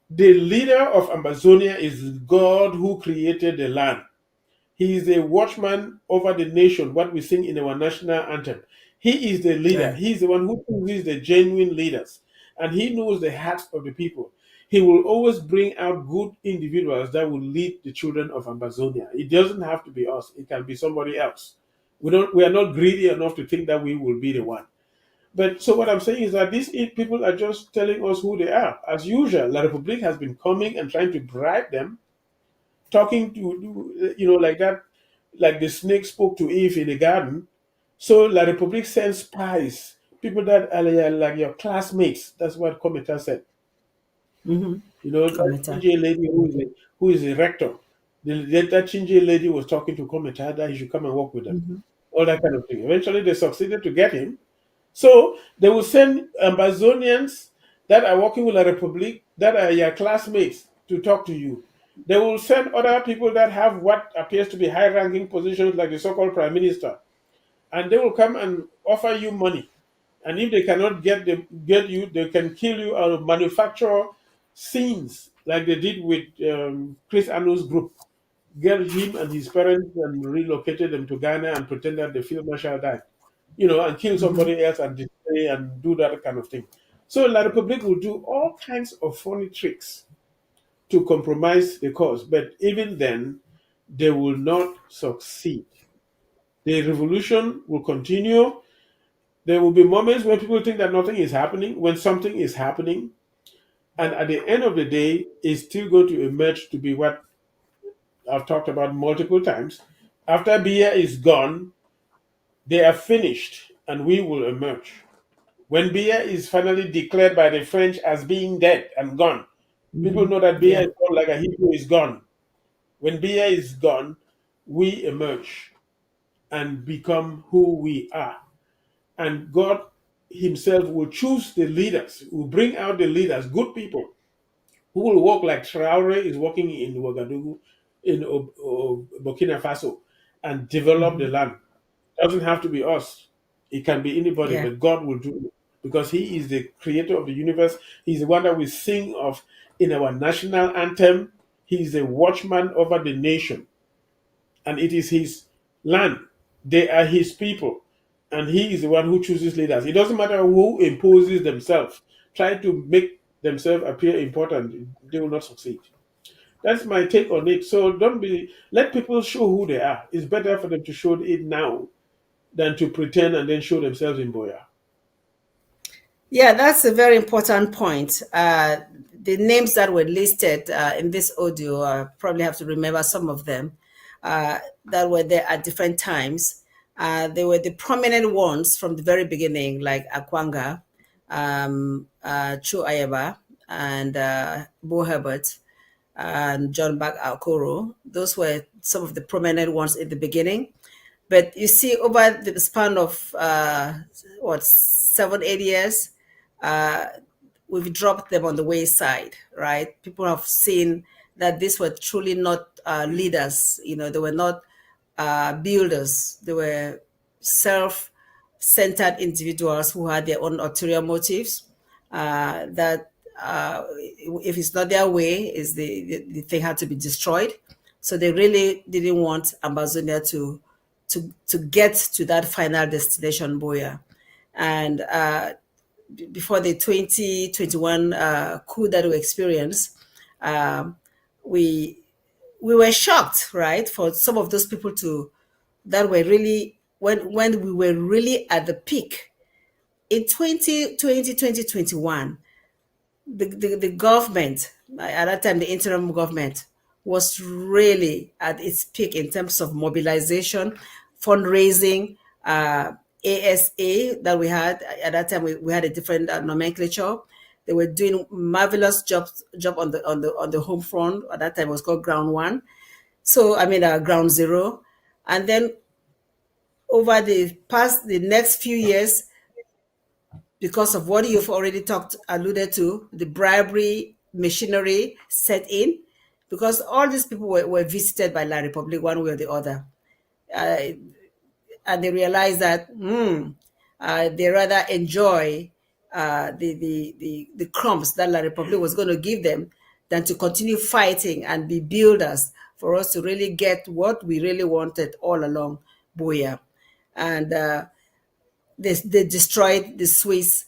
[SPEAKER 3] the leader of Amazonia is God who created the land. He is a watchman over the nation, what we sing in our national anthem. He is the leader.
[SPEAKER 2] Right.
[SPEAKER 3] He is the one who chooses the genuine leaders. And he knows the hearts of the people. He will always bring out good individuals that will lead the children of Amazonia. It doesn't have to be us. It can be somebody else. We are not greedy enough to think that we will be the one. But so what I'm saying is that these eight people are just telling us who they are. As usual, La Republique has been coming and trying to bribe them, talking to, like that, like the snake spoke to Eve in the garden. So La Republique sends spies, people that are like your classmates. That's what Cometa said.
[SPEAKER 2] Mm-hmm.
[SPEAKER 3] That
[SPEAKER 2] Cometa.
[SPEAKER 3] Chinje lady who is a rector. That Chinje lady was talking to Cometa that he should come and work with them.
[SPEAKER 2] Mm-hmm.
[SPEAKER 3] All that kind of thing. Eventually, they succeeded to get him. So they will send Amazonians that are working with La Republique, that are your classmates, to talk to you. They will send other people that have what appears to be high-ranking positions, like the so-called prime minister, and they will come and offer you money. And if they cannot get you, they can kill you or manufacture scenes like they did with Chris Anu's group. Get him and his parents and relocated them to Ghana and pretend that the field marshal died, and kill
[SPEAKER 2] Mm-hmm.
[SPEAKER 3] somebody else and display and do that kind of thing. So La Republic will do all kinds of funny tricks to compromise the cause, but even then, they will not succeed. The revolution will continue. There will be moments when people think that nothing is happening, when something is happening, and at the end of the day, it's still going to emerge to be what I've talked about multiple times. After Biya is gone, they are finished, and we will emerge. When Biya is finally declared by the French as being dead and gone, people
[SPEAKER 2] Mm-hmm.
[SPEAKER 3] know that Biya
[SPEAKER 2] Yeah.
[SPEAKER 3] is gone like a Hebrew is gone. When Biya is gone, we emerge and become who we are. And God Himself will choose the leaders, will bring out the leaders, good people, who will walk like Traore is walking in Ouagadougou, in Burkina Faso, and develop
[SPEAKER 2] Mm-hmm.
[SPEAKER 3] the land. It doesn't have to be us. It can be anybody,
[SPEAKER 2] Yeah.
[SPEAKER 3] but God will do it because He is the creator of the universe. He's the one that we sing of in our national anthem. He is a watchman over the nation, and it is His land. They are His people. And he is the one who chooses leaders. It doesn't matter who imposes themselves, try to make themselves appear important, they will not succeed. That's my take on it. So don't be let people show who they are. It's better for them to show it now than to pretend and then show themselves in Boya.
[SPEAKER 2] Yeah, that's a very important point. The names that were listed in this audio, I probably have to remember some of them that were there at different times. They were the prominent ones from the very beginning, like Akwanga, Chu Ayaba, and Bo Herbert, and John Bak Akoro. Those were some of the prominent ones in the beginning. But you see, over the span of 7, 8 years, uh, we've dropped them on the wayside, right? People have seen that these were truly not leaders. They were not builders. They were self-centered individuals who had their own ulterior motives. That if it's not their way, is the thing had to be destroyed. So they really didn't want Amazonia to get to that final destination, Boya. And before the 2021 coup that we experienced, we were shocked, right? For some of those people that were really, when we were really at the peak in 2020, 2021, the government, at that time, the interim government was really at its peak in terms of mobilization, fundraising, ASA that we had. At that time, we had a different nomenclature. They were doing marvelous job on the home front. At that time, it was called Ground One. So, Ground Zero. And then over the next few years, because of what you've already alluded to, the bribery machinery set in, because all these people were visited by La Republic one way or the other. And they realized that they rather enjoy the crumbs that La Republic was going to give them than to continue fighting and be builders for us to really get what we really wanted all along, Boya. And they destroyed the Swiss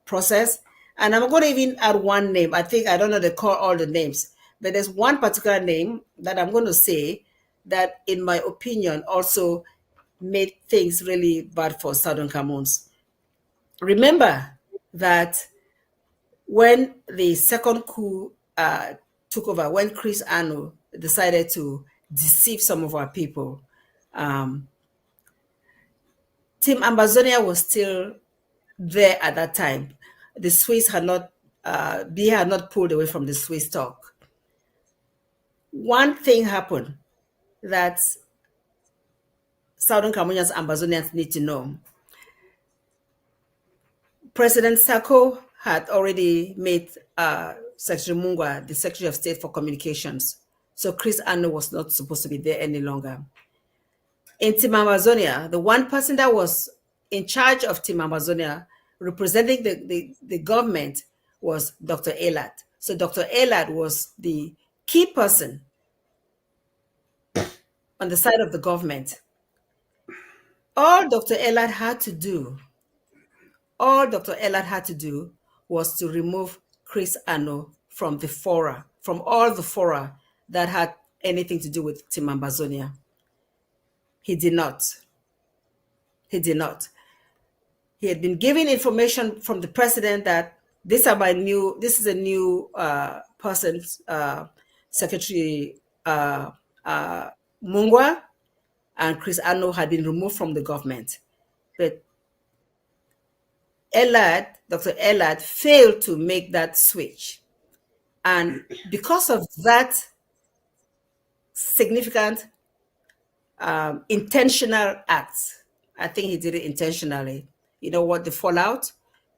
[SPEAKER 2] process. And I'm going to even add one name. I don't know they call all the names, but there's one particular name that I'm going to say that, in my opinion, also made things really bad for Southern Cameroons. Remember that when the second coup took over, when Chris Ano decided to deceive some of our people, Team Amazonia was still there at that time. The Swiss had not, Biya had not pulled away from the Swiss talk. One thing happened that Southern Cameroonians and Amazonians need to know. President Sako had already made Secretary Mungwa the Secretary of State for Communications. So Chris Ano was not supposed to be there any longer. In Team Amazonia, the one person that was in charge of Team Amazonia, representing the government, was Dr. Elad. So Dr. Elad was the key person on the side of the government. All Dr. Elad had to do was to remove Chris Ano from the fora, from all the fora that had anything to do with Team Amazonia. He did not. He had been given information from the president that this is a new person, Secretary Mungwa, and Chris Ano had been removed from the government. But Dr. Elad failed to make that switch. And because of that significant intentional act, I think he did it intentionally. You know what the fallout?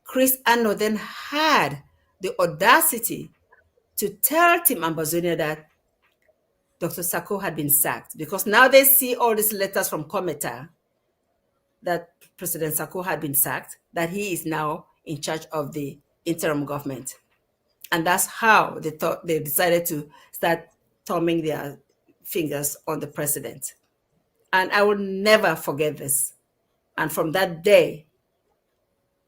[SPEAKER 2] Chris Ano then had the audacity to tell Team Amazonia that Dr. Sako had been sacked, because now they see all these letters from Cometa that President Sako had been sacked, that he is now in charge of the interim government. And that's how they decided to start thumbing their fingers on the president. And I will never forget this. And from that day,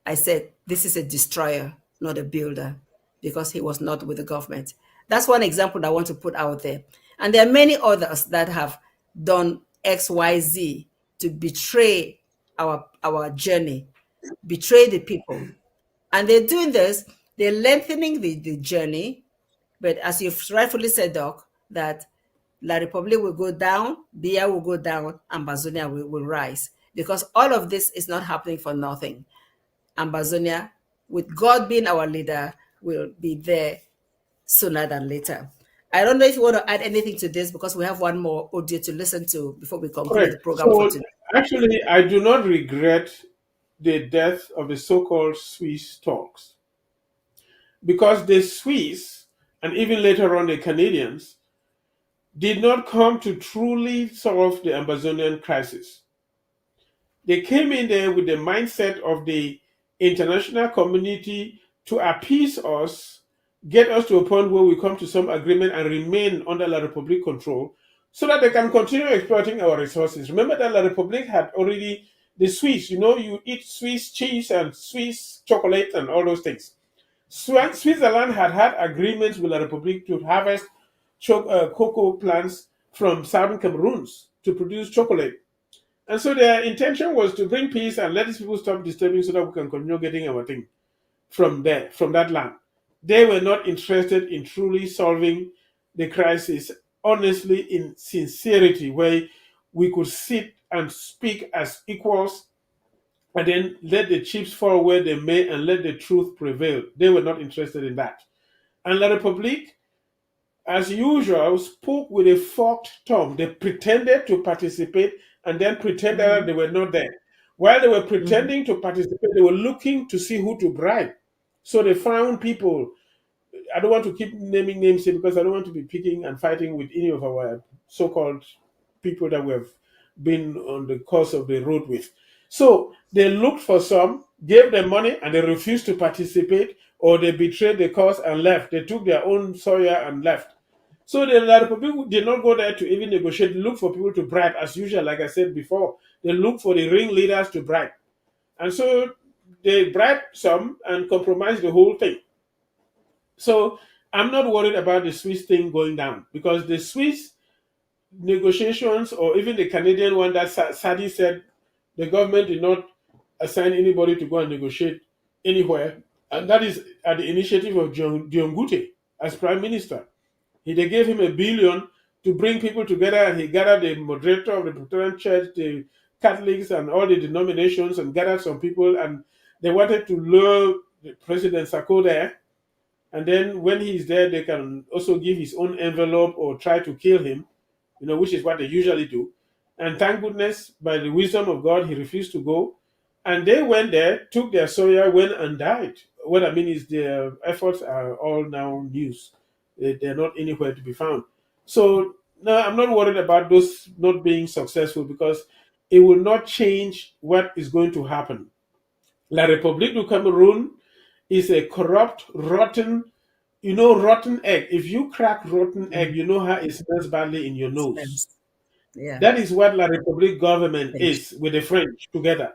[SPEAKER 2] I said, this is a destroyer, not a builder, because he was not with the government. That's one example that I want to put out there. And there are many others that have done X, Y, Z to betray our journey, betray the people. And they're doing this, they're lengthening the journey. But as you've rightfully said, Doc, that La Republic will go down, Biya will go down, and Bazonia will rise. Because all of this is not happening for nothing. Ambazonia, with God being our leader, will be there sooner than later. I don't know if you want to add anything to this because we have one more audio to listen to before we conclude
[SPEAKER 3] Correct.
[SPEAKER 2] the program for
[SPEAKER 3] So
[SPEAKER 2] today.
[SPEAKER 3] actually, I do not regret the death of the so-called Swiss talks, because the Swiss and even later on the Canadians did not come to truly solve the Amazonian crisis. They came in there with the mindset of the international community to appease us, get us to a point where we come to some agreement and remain under La Republique control so that they can continue exploiting our resources. Remember that La Republique had already, the Swiss, you eat Swiss cheese and Swiss chocolate and all those things. Switzerland had agreements with La Republique to harvest cocoa plants from southern Cameroons to produce chocolate. And so their intention was to bring peace and let these people stop disturbing so that we can continue getting our thing from there, from that land. They were not interested in truly solving the crisis, honestly, in sincerity, where we could sit and speak as equals and then let the chips fall where they may and let the truth prevail. They were not interested in that. And La Republique, as usual, spoke with a forked tongue. They pretended to participate and then pretended that they were not there. While they were pretending to participate, they were looking to see who to bribe. So they found people. I don't want to keep naming names here because I don't want to be picking and fighting with any of our so-called people that we have been on the course of the road with. So they looked for some, gave them money, and they refused to participate, or they betrayed the cause and left. They took their own soya and left. So the La Republic did not go there to even negotiate, look for people to bribe, as usual, like I said before. They look for the ringleaders to bribe. And so they bribed some and compromised the whole thing. So I'm not worried about the Swiss thing going down because the Swiss negotiations, or even the Canadian one that Sadi said the government did not assign anybody to go and negotiate anywhere, and that is at the initiative of Dion Gute as prime minister. They gave him $1 billion to bring people together, and he gathered the moderator of the Presbyterian Church, the Catholics, and all the denominations, and gathered some people, and they wanted to lure the President Sarko there. And then when he's there, they can also give his own envelope or try to kill him, which is what they usually do. And thank goodness, by the wisdom of God, he refused to go. And they went there, took their soya, went and died. What I mean is their efforts are all now news. They're not anywhere to be found. So no, I'm not worried about those not being successful because it will not change what is going to happen. La République du Cameroun is a corrupt, rotten, rotten egg. If you crack rotten egg, you know how it smells badly in your nose.
[SPEAKER 2] Yeah.
[SPEAKER 3] That is what La République government is with the French together.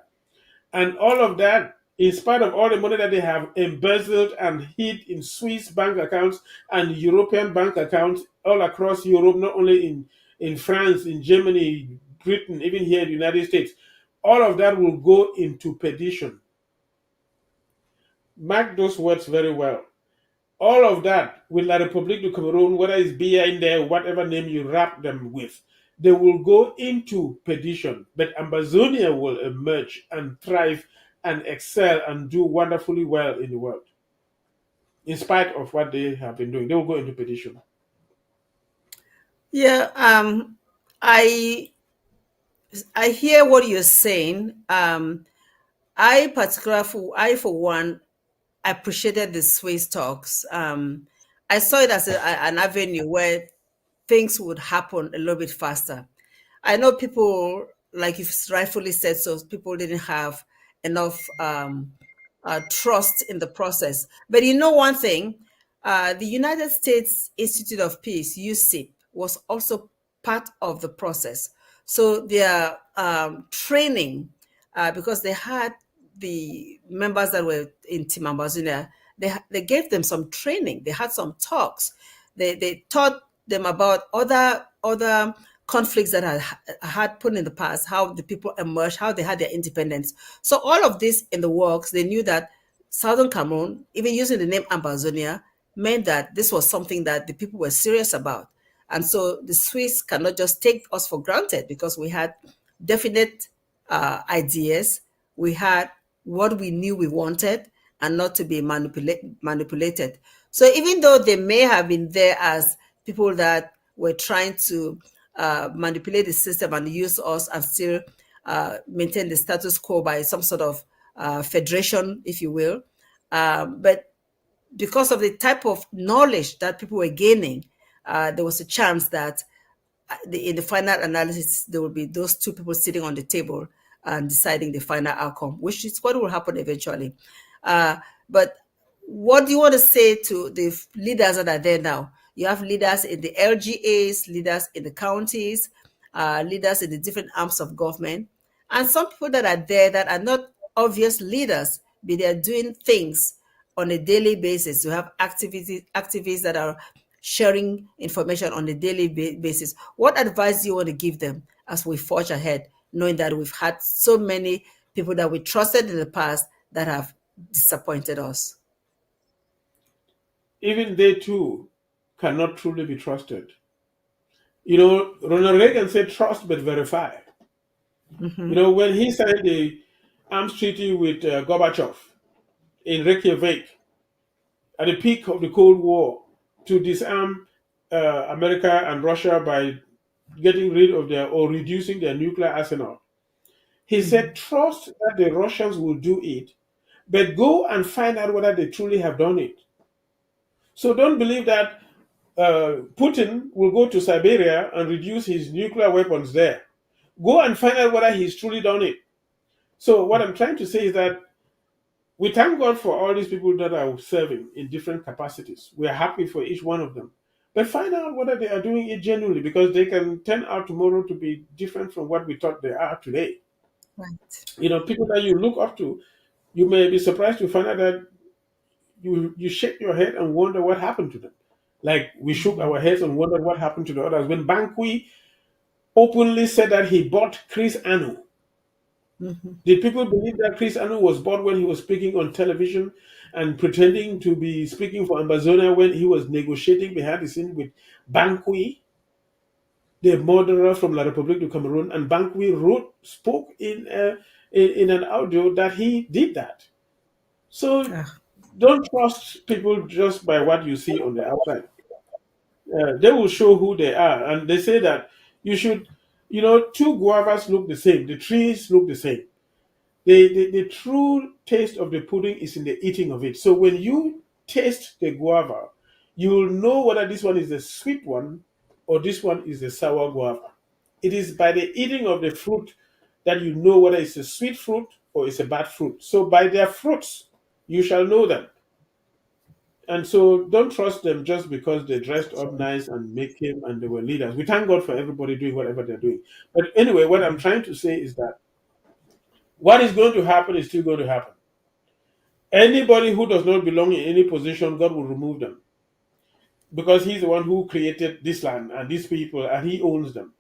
[SPEAKER 3] And all of that, in spite of all the money that they have embezzled and hid in Swiss bank accounts and European bank accounts all across Europe, not only in France, in Germany, Britain, even here in the United States, all of that will go into perdition. Mark those words very well. All of that with La République du Cameroun, whether it's Biya in there, whatever name you wrap them with, they will go into perdition. But Ambazonia will emerge and thrive and excel and do wonderfully well in the world. In spite of what they have been doing, they will go into perdition.
[SPEAKER 2] Yeah, I hear what you're saying. I for one appreciated the Swiss talks. I saw it as an avenue where things would happen a little bit faster. I know people, like you've rightfully said, so people didn't have enough trust in the process. But you know one thing, the United States Institute of Peace, UCIP, was also part of the process. So their training, because they had the members that were in Team Ambazonia, they gave them some training. They had some talks. They taught them about other conflicts that had put in the past, how the people emerged, how they had their independence. So all of this in the works, they knew that Southern Cameroon, even using the name Ambazonia, meant that this was something that the people were serious about. And so the Swiss cannot just take us for granted, because we had definite ideas. We had what we knew we wanted, and not to be manipulated. So even though they may have been there as people that were trying to manipulate the system and use us and still maintain the status quo by some sort of federation, if you will, but because of the type of knowledge that people were gaining, there was a chance that in the final analysis, there will be those two people sitting on the table and deciding the final outcome, which is what will happen eventually. But what do you want to say to the leaders that are there now? You have leaders in the LGAs, leaders in the counties, leaders in the different arms of government, and some people that are there that are not obvious leaders, but they are doing things on a daily basis. You have activists that are sharing information on a daily basis. What advice do you want to give them as we forge ahead, knowing that we've had so many people that we trusted in the past that have disappointed us?
[SPEAKER 3] Even they too cannot truly be trusted. You know, Ronald Reagan said, trust but verify. You know, when he signed the arms treaty with Gorbachev in Reykjavik at the peak of the Cold War to disarm America and Russia by getting rid of their or reducing their nuclear arsenal, he said, trust that the Russians will do it, but go and find out whether they truly have done it. So don't believe that Putin will go to Siberia and reduce his nuclear weapons there. Go and find out whether he's truly done it. So what I'm trying to say is that we thank God for all these people that are serving in different capacities. We are happy for each one of them. But find out whether they are doing it genuinely, because they can turn out tomorrow to be different from what we thought they are today.
[SPEAKER 2] Right.
[SPEAKER 3] You know, people that you look up to, you may be surprised to find out that you shake your head and wonder what happened to them. Like we shook our heads and wondered what happened to the others. When Banqui openly said that he bought Chris Anu, did people believe that Chris Anu was bought when he was speaking on television and pretending to be speaking for Ambazonia when he was negotiating behind the scenes with Banqui, the murderer from La République du Cameroun? And Banqui spoke in an audio that he did that. So don't trust people just by what you see on the outside. They will show who they are. And they say that you should, you know, two guavas look the same, the trees look the same. The true taste of the pudding is in the eating of it. So when you taste the guava, you will know whether this one is the sweet one or this one is the sour guava. It is by the eating of the fruit that you know whether it's a sweet fruit or it's a bad fruit. So by their fruits, you shall know them. And so don't trust them just because they dressed up nice and make him and they were leaders. We thank God for everybody doing whatever they're doing. But anyway, what I'm trying to say is that what is going to happen is still going to happen. Anybody who does not belong in any position, God will remove them. Because he's the one who created this land and these people, and he owns them.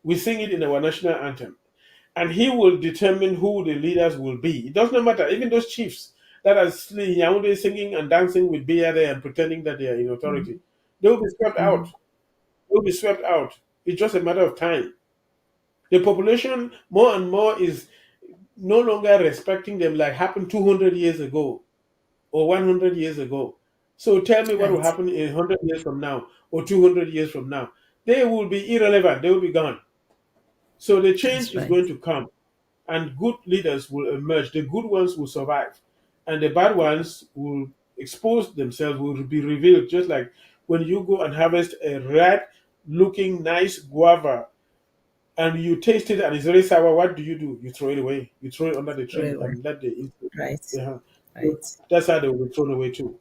[SPEAKER 3] We sing it in our national anthem. And he will determine who the leaders will be. It does not matter. Even those chiefs that are Yaoundé singing and dancing with Biya there and pretending that they are in authority, they will be swept out. They will be swept out. It's just a matter of time. The population more and more is no longer respecting them like happened 200 years ago or 100 years ago. So tell me what will happen in 100 years from now or 200 years from now. They will be irrelevant. They will be gone. So the change is going to come, and good leaders will emerge. The good ones will survive, and the bad ones will expose themselves, will be revealed. Just like when you go and harvest a red-looking, nice guava, and you taste it and it's very sour, what do? You throw it away. You throw it under the tree and let the insect.
[SPEAKER 2] Right.
[SPEAKER 3] Yeah.
[SPEAKER 2] Right.
[SPEAKER 3] So that's how they will be thrown away too.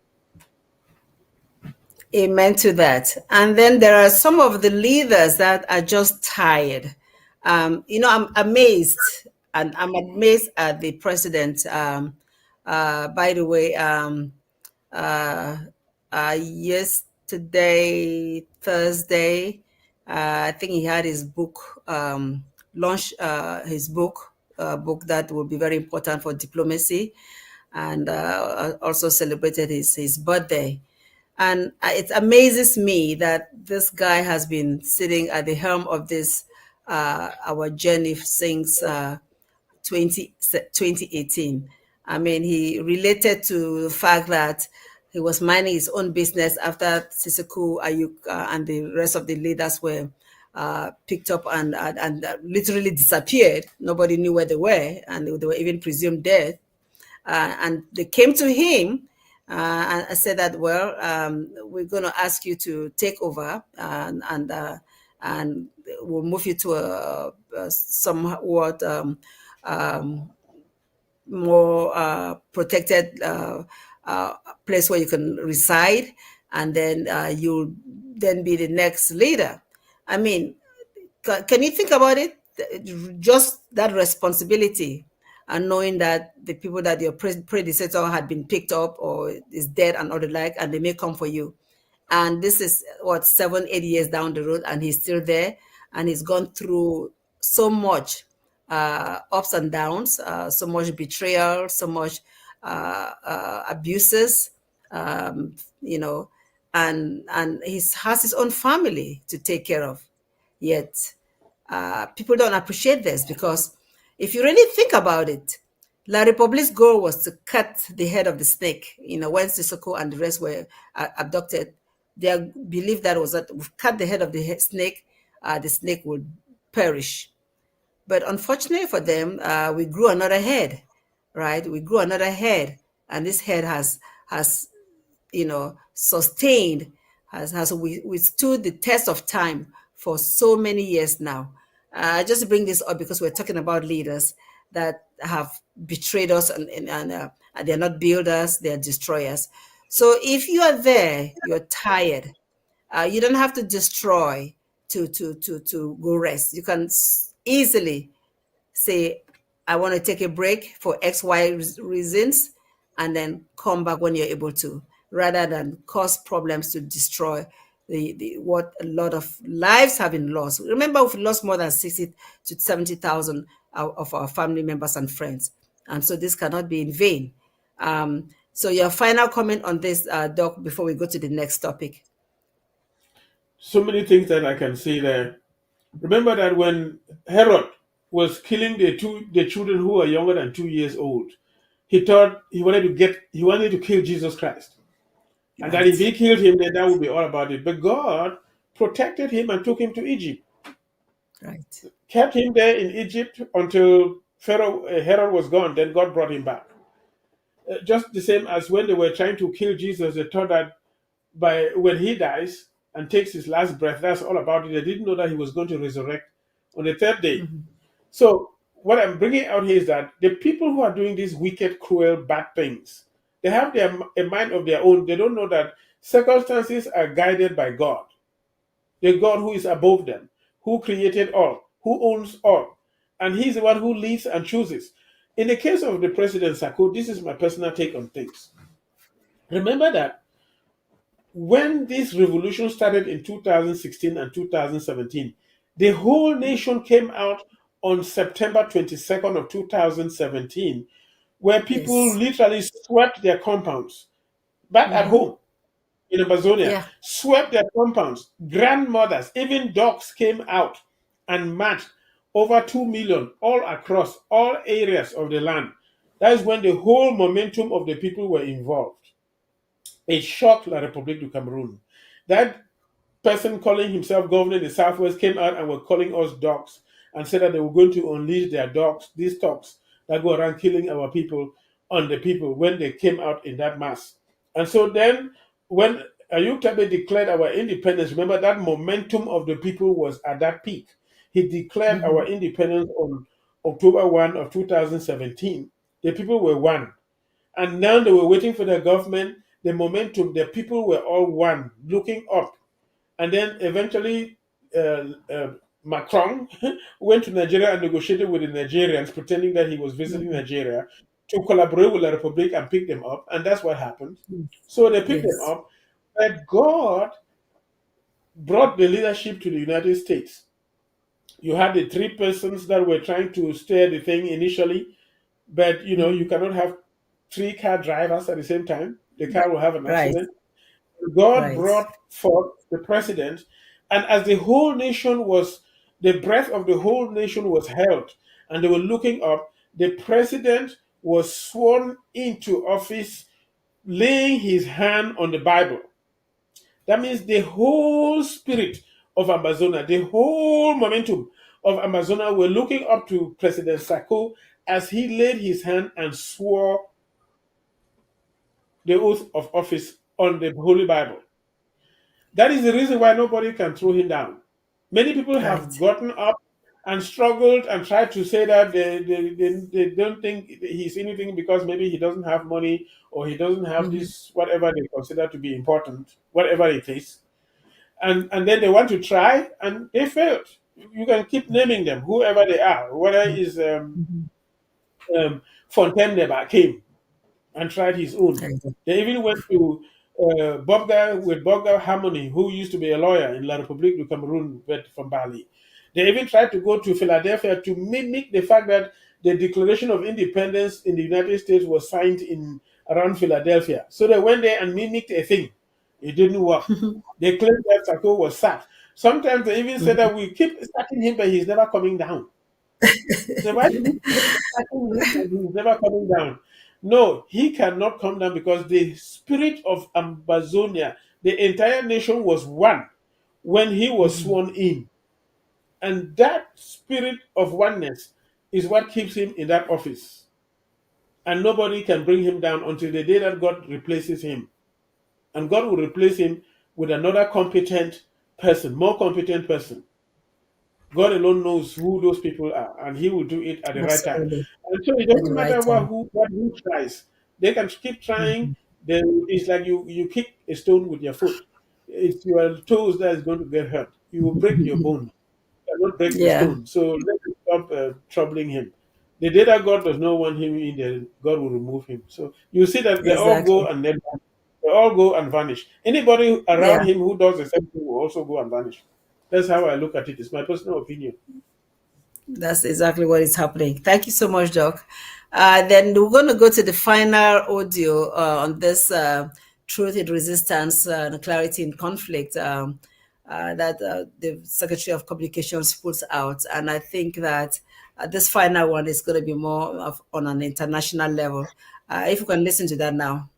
[SPEAKER 2] Amen to that. And then there are some of the leaders that are just tired. I'm amazed, and I'm amazed at the president. By the way, uh, yesterday, Thursday, I think he had his book launch. His book that will be very important for diplomacy, and also celebrated his birthday. And it amazes me that this guy has been sitting at the helm of this our journey since 2018. I mean, he related to the fact that he was minding his own business after Sissoku Ayuk and the rest of the leaders were picked up and literally disappeared. Nobody knew where they were, and they were even presumed dead. And they came to him and I said that, well, we're going to ask you to take over, and we'll move you to a somewhat more protected place where you can reside, and then you'll then be the next leader. I mean, can you think about it? Just that responsibility, and knowing that the people that your predecessor had been picked up or is dead and all the like, and they may come for you. And this is what, 7, 8 years down the road, and he's still there, and he's gone through so much ups and downs, so much betrayal, so much abuses, um, you know, and he has his own family to take care of. Yet people don't appreciate this, because if you really think about it, La Republic's goal was to cut the head of the snake. When Sissoko and the rest were abducted, their belief that was that we've cut the head of the snake would perish. But unfortunately for them, we grew another head, right? We grew another head, and this head has sustained, has withstood the test of time for so many years now. Just to bring this up, because we're talking about leaders that have betrayed us, and they're not builders, they're destroyers. So if you are there, you're tired, you don't have to destroy to go rest. You can easily say, I want to take a break for XY reasons, and then come back when you're able to, rather than cause problems to destroy what a lot of lives have been lost. Remember, we've lost more than 60 to 70,000 of our family members and friends. And so this cannot be in vain. So your final comment on this, Doc, before we go to the next topic.
[SPEAKER 3] So many things that I can say there. Remember that when Herod was killing the children who were younger than 2 years old, he thought he wanted to kill Jesus Christ. And that if he killed him, then that would be all about it. But God protected him and took him to Egypt.
[SPEAKER 2] Right.
[SPEAKER 3] Kept him there in Egypt until Herod was gone. Then God brought him back. Just the same as when they were trying to kill Jesus, they thought that when he dies and takes his last breath, that's all about it. They didn't know that he was going to resurrect on the third day.
[SPEAKER 2] Mm-hmm.
[SPEAKER 3] So what I'm bringing out here is that the people who are doing these wicked, cruel, bad things, they have a mind of their own. They don't know that circumstances are guided by God, the God who is above them, who created all, who owns all, and he's the one who leads and chooses. In the case of the President Sako, this is my personal take on things. Remember that when this revolution started in 2016 and 2017, the whole nation came out on September 22nd of 2017, where people literally swept their compounds back at home in Amazonia, swept their compounds. Grandmothers, even dogs came out and marched, over 2 million, all across all areas of the land. That is when the whole momentum of the people were involved. It shocked La République du Cameroon. That person calling himself governor in the Southwest came out and were calling us dogs, and said that they were going to unleash their dogs, these dogs that go around killing our people, on the people when they came out in that mass. And so then when Ayuk Tabe declared our independence, remember that momentum of the people was at that peak. He declared our independence on October 1 of 2017. The people were one. And now they were waiting for the government, the momentum, the people were all one, looking up. And then eventually Macron went to Nigeria and negotiated with the Nigerians, pretending that he was visiting Nigeria to collaborate with the Republic and pick them up. And that's what happened. So they picked them
[SPEAKER 2] Yes.
[SPEAKER 3] up. But God brought the leadership to the United States. You had the three persons that were trying to steer the thing initially, but you cannot have three car drivers at the same time. The car will have an
[SPEAKER 2] Right.
[SPEAKER 3] accident. God
[SPEAKER 2] Right.
[SPEAKER 3] brought forth the president, and as the breath of the whole nation was held, and they were looking up, the president was sworn into office, laying his hand on the Bible. That means the whole spirit of Amazonia, the whole momentum of Amazonia were looking up to President Sako as he laid his hand and swore the oath of office on the Holy Bible. That is the reason why nobody can throw him down. Many people have
[SPEAKER 2] Right.
[SPEAKER 3] gotten up and struggled and tried to say that they don't think he's anything because maybe he doesn't have money or he doesn't have this, whatever they consider to be important, whatever it is. And then they want to try and they failed. You can keep naming them, whoever they are, whether it's Fontaine de Bakem and tried his own. They even went to Bobga Harmony, who used to be a lawyer in La République du Cameroun, but from Bali. They even tried to go to Philadelphia to mimic the fact that the Declaration of Independence in the United States was signed in around Philadelphia. So they went there and mimicked a thing. It didn't work. They claimed that Sako was sacked. Sometimes they even said that we keep sacking him, but he's never coming down. So why do we keep sacking him, but he's never coming down? No, he cannot come down because the spirit of Amazonia, the entire nation was one when he was sworn in. And that spirit of oneness is what keeps him in that office. And nobody can bring him down until the day that God replaces him. And God will replace him with another competent person, more competent person. God alone knows who those people are, and He will do it at the right time.
[SPEAKER 2] Absolutely.
[SPEAKER 3] And so it
[SPEAKER 2] At the
[SPEAKER 3] doesn't
[SPEAKER 2] right
[SPEAKER 3] matter
[SPEAKER 2] time.
[SPEAKER 3] who tries. They can keep trying. Then it's like you kick a stone with your foot. It's your toes that is going to get hurt. You will break your bone. You cannot break the
[SPEAKER 2] Yeah.
[SPEAKER 3] stone. So let us stop troubling him. The day that God does not want him in there, God will remove him. So you see that they all go
[SPEAKER 2] Exactly.
[SPEAKER 3] and then they all go and vanish. Anybody
[SPEAKER 2] Yeah.
[SPEAKER 3] around him who does the same thing will also go and vanish. That's how I look at it. It's my personal opinion.
[SPEAKER 2] That's exactly what is happening. Thank you so much, Doc. Then we're going to go to the final audio on this truth in resistance and clarity in conflict that the Secretary of Communications puts out. And I think that this final one is going to be more of, on an international level. If you can listen to that now.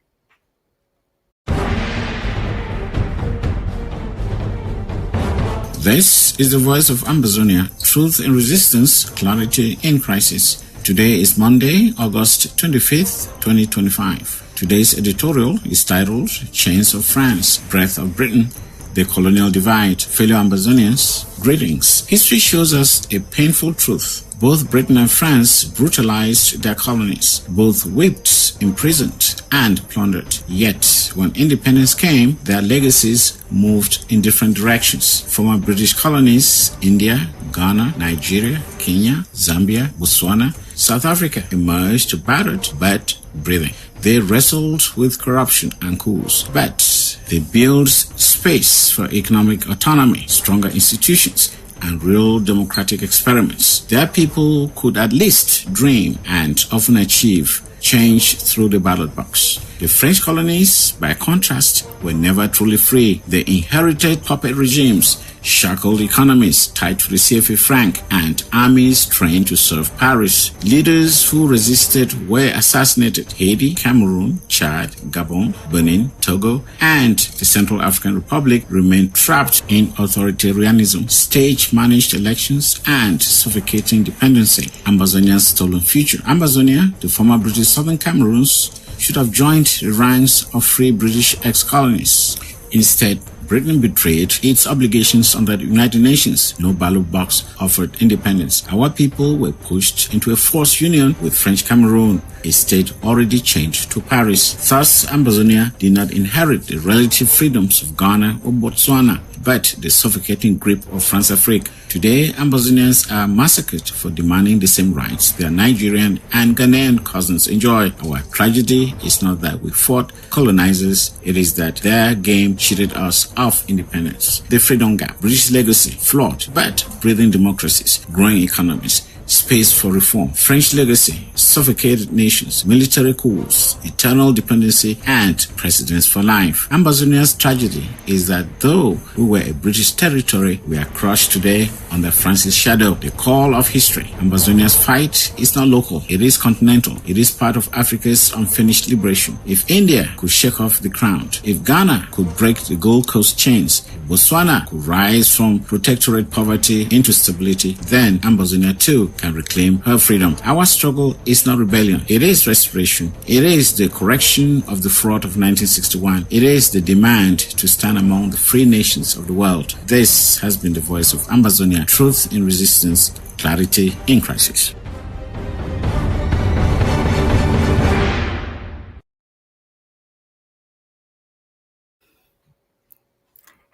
[SPEAKER 4] This is the voice of Amazonia, truth in resistance, clarity in crisis. Today is Monday, August 25th, 2025. Today's editorial is titled Chains of France, Breath of Britain, the Colonial Divide. Fellow Amazonians, greetings. History shows us a painful truth. Both Britain and France brutalized their colonies, both whipped, imprisoned, and plundered. Yet, when independence came, their legacies moved in different directions. Former British colonies, India, Ghana, Nigeria, Kenya, Zambia, Botswana, South Africa, emerged battered but breathing. They wrestled with corruption and coups, but they built space for economic autonomy, stronger institutions, and real democratic experiments. Their people could at least dream and often achieve change through the ballot box. The French colonies, by contrast, were never truly free. They inherited puppet regimes, shackled economies tied to the CFA franc, and armies trained to serve Paris. Leaders who resisted were assassinated. Haiti, Cameroon, Chad, Gabon, Benin, Togo, and the Central African Republic remained trapped in authoritarianism, stage-managed elections, and suffocating dependency. Amazonia's stolen future. Amazonia, the former British Southern Cameroons, should have joined the ranks of free British ex-colonies. Instead, Britain betrayed its obligations under the United Nations. No ballot box offered independence. Our people were pushed into a forced union with French Cameroon, a state already chained to Paris. Thus, Amazonia did not inherit the relative freedoms of Ghana or Botswana. but the suffocating grip of France-Afrique. Today, Ambazonians are massacred for demanding the same rights their Nigerian and Ghanaian cousins enjoy. Our tragedy is not that we fought colonizers, it is that their game cheated us of independence. The freedom gap, British legacy, flawed but breathing democracies, growing economies, space for reform. French legacy, suffocated nations, military coups, eternal dependency, and presidents for life. Ambazonia's tragedy is that though we were a British territory, we are crushed today under France's shadow. The call of history. Ambazonia's fight is not local. It is continental. It is part of Africa's unfinished liberation. If India could shake off the crown, if Ghana could break the Gold Coast chains, Botswana could rise from protectorate poverty into stability, then Ambazonia too can reclaim her freedom. Our struggle is not rebellion. It is restoration. It is the correction of the fraud of 1961. It is the demand to stand among the free nations of the world. This has been the voice of Ambazonia. Truth in resistance, clarity in crisis.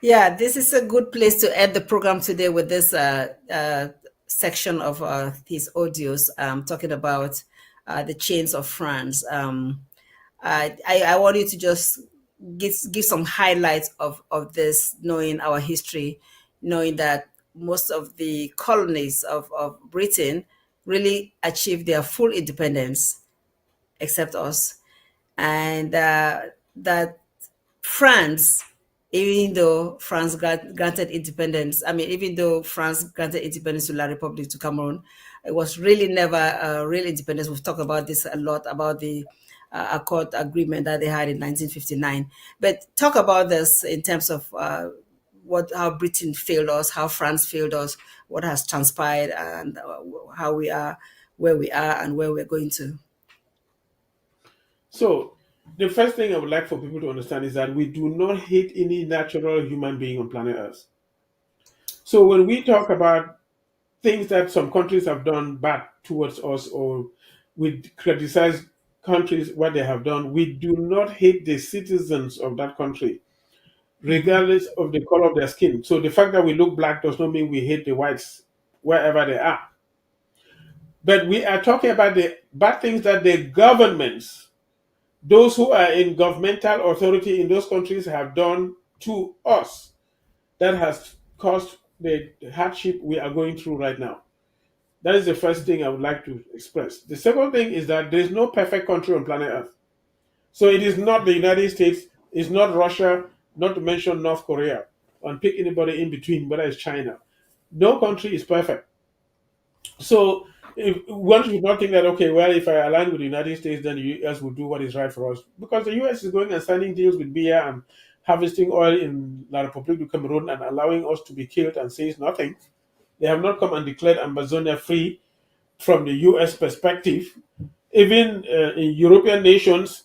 [SPEAKER 2] Yeah, this is a good place to end the program today with this section of these audios talking about the chains of France. I want you to just give some highlights of this, knowing our history, knowing that most of the colonies of Britain really achieved their full independence, except us, and that France, even though France granted independence, even though France granted independence to La République, to Cameroon, it was really never a real independence. We've talked about this a lot, about the Accord agreement that they had in 1959. But talk about this in terms of how Britain failed us, how France failed us, what has transpired, and how we are where we are and where we're going to.
[SPEAKER 3] So, the first thing I would like for people to understand is that we do not hate any natural human being on planet Earth. So, when we talk about things that some countries have done bad towards us, or we criticize countries what they have done, we do not hate the citizens of that country, regardless of the color of their skin. So, the fact that we look black does not mean we hate the whites wherever they are. But we are talking about the bad things that the governments, those who are in governmental authority in those countries, have done to us that has caused the hardship we are going through right now. That is the first thing I would like to express. The second thing is that there is no perfect country on planet Earth. So it is not the United States, it's not Russia, not to mention North Korea, and pick anybody in between, whether it's China. No country is perfect. So if one should not think that, okay, well, if I align with the United States, then the US will do what is right for us. Because the US is going and signing deals with Biya and harvesting oil in La République du Cameroon and allowing us to be killed and says nothing. They have not come and declared Amazonia free from the US perspective. Even in European nations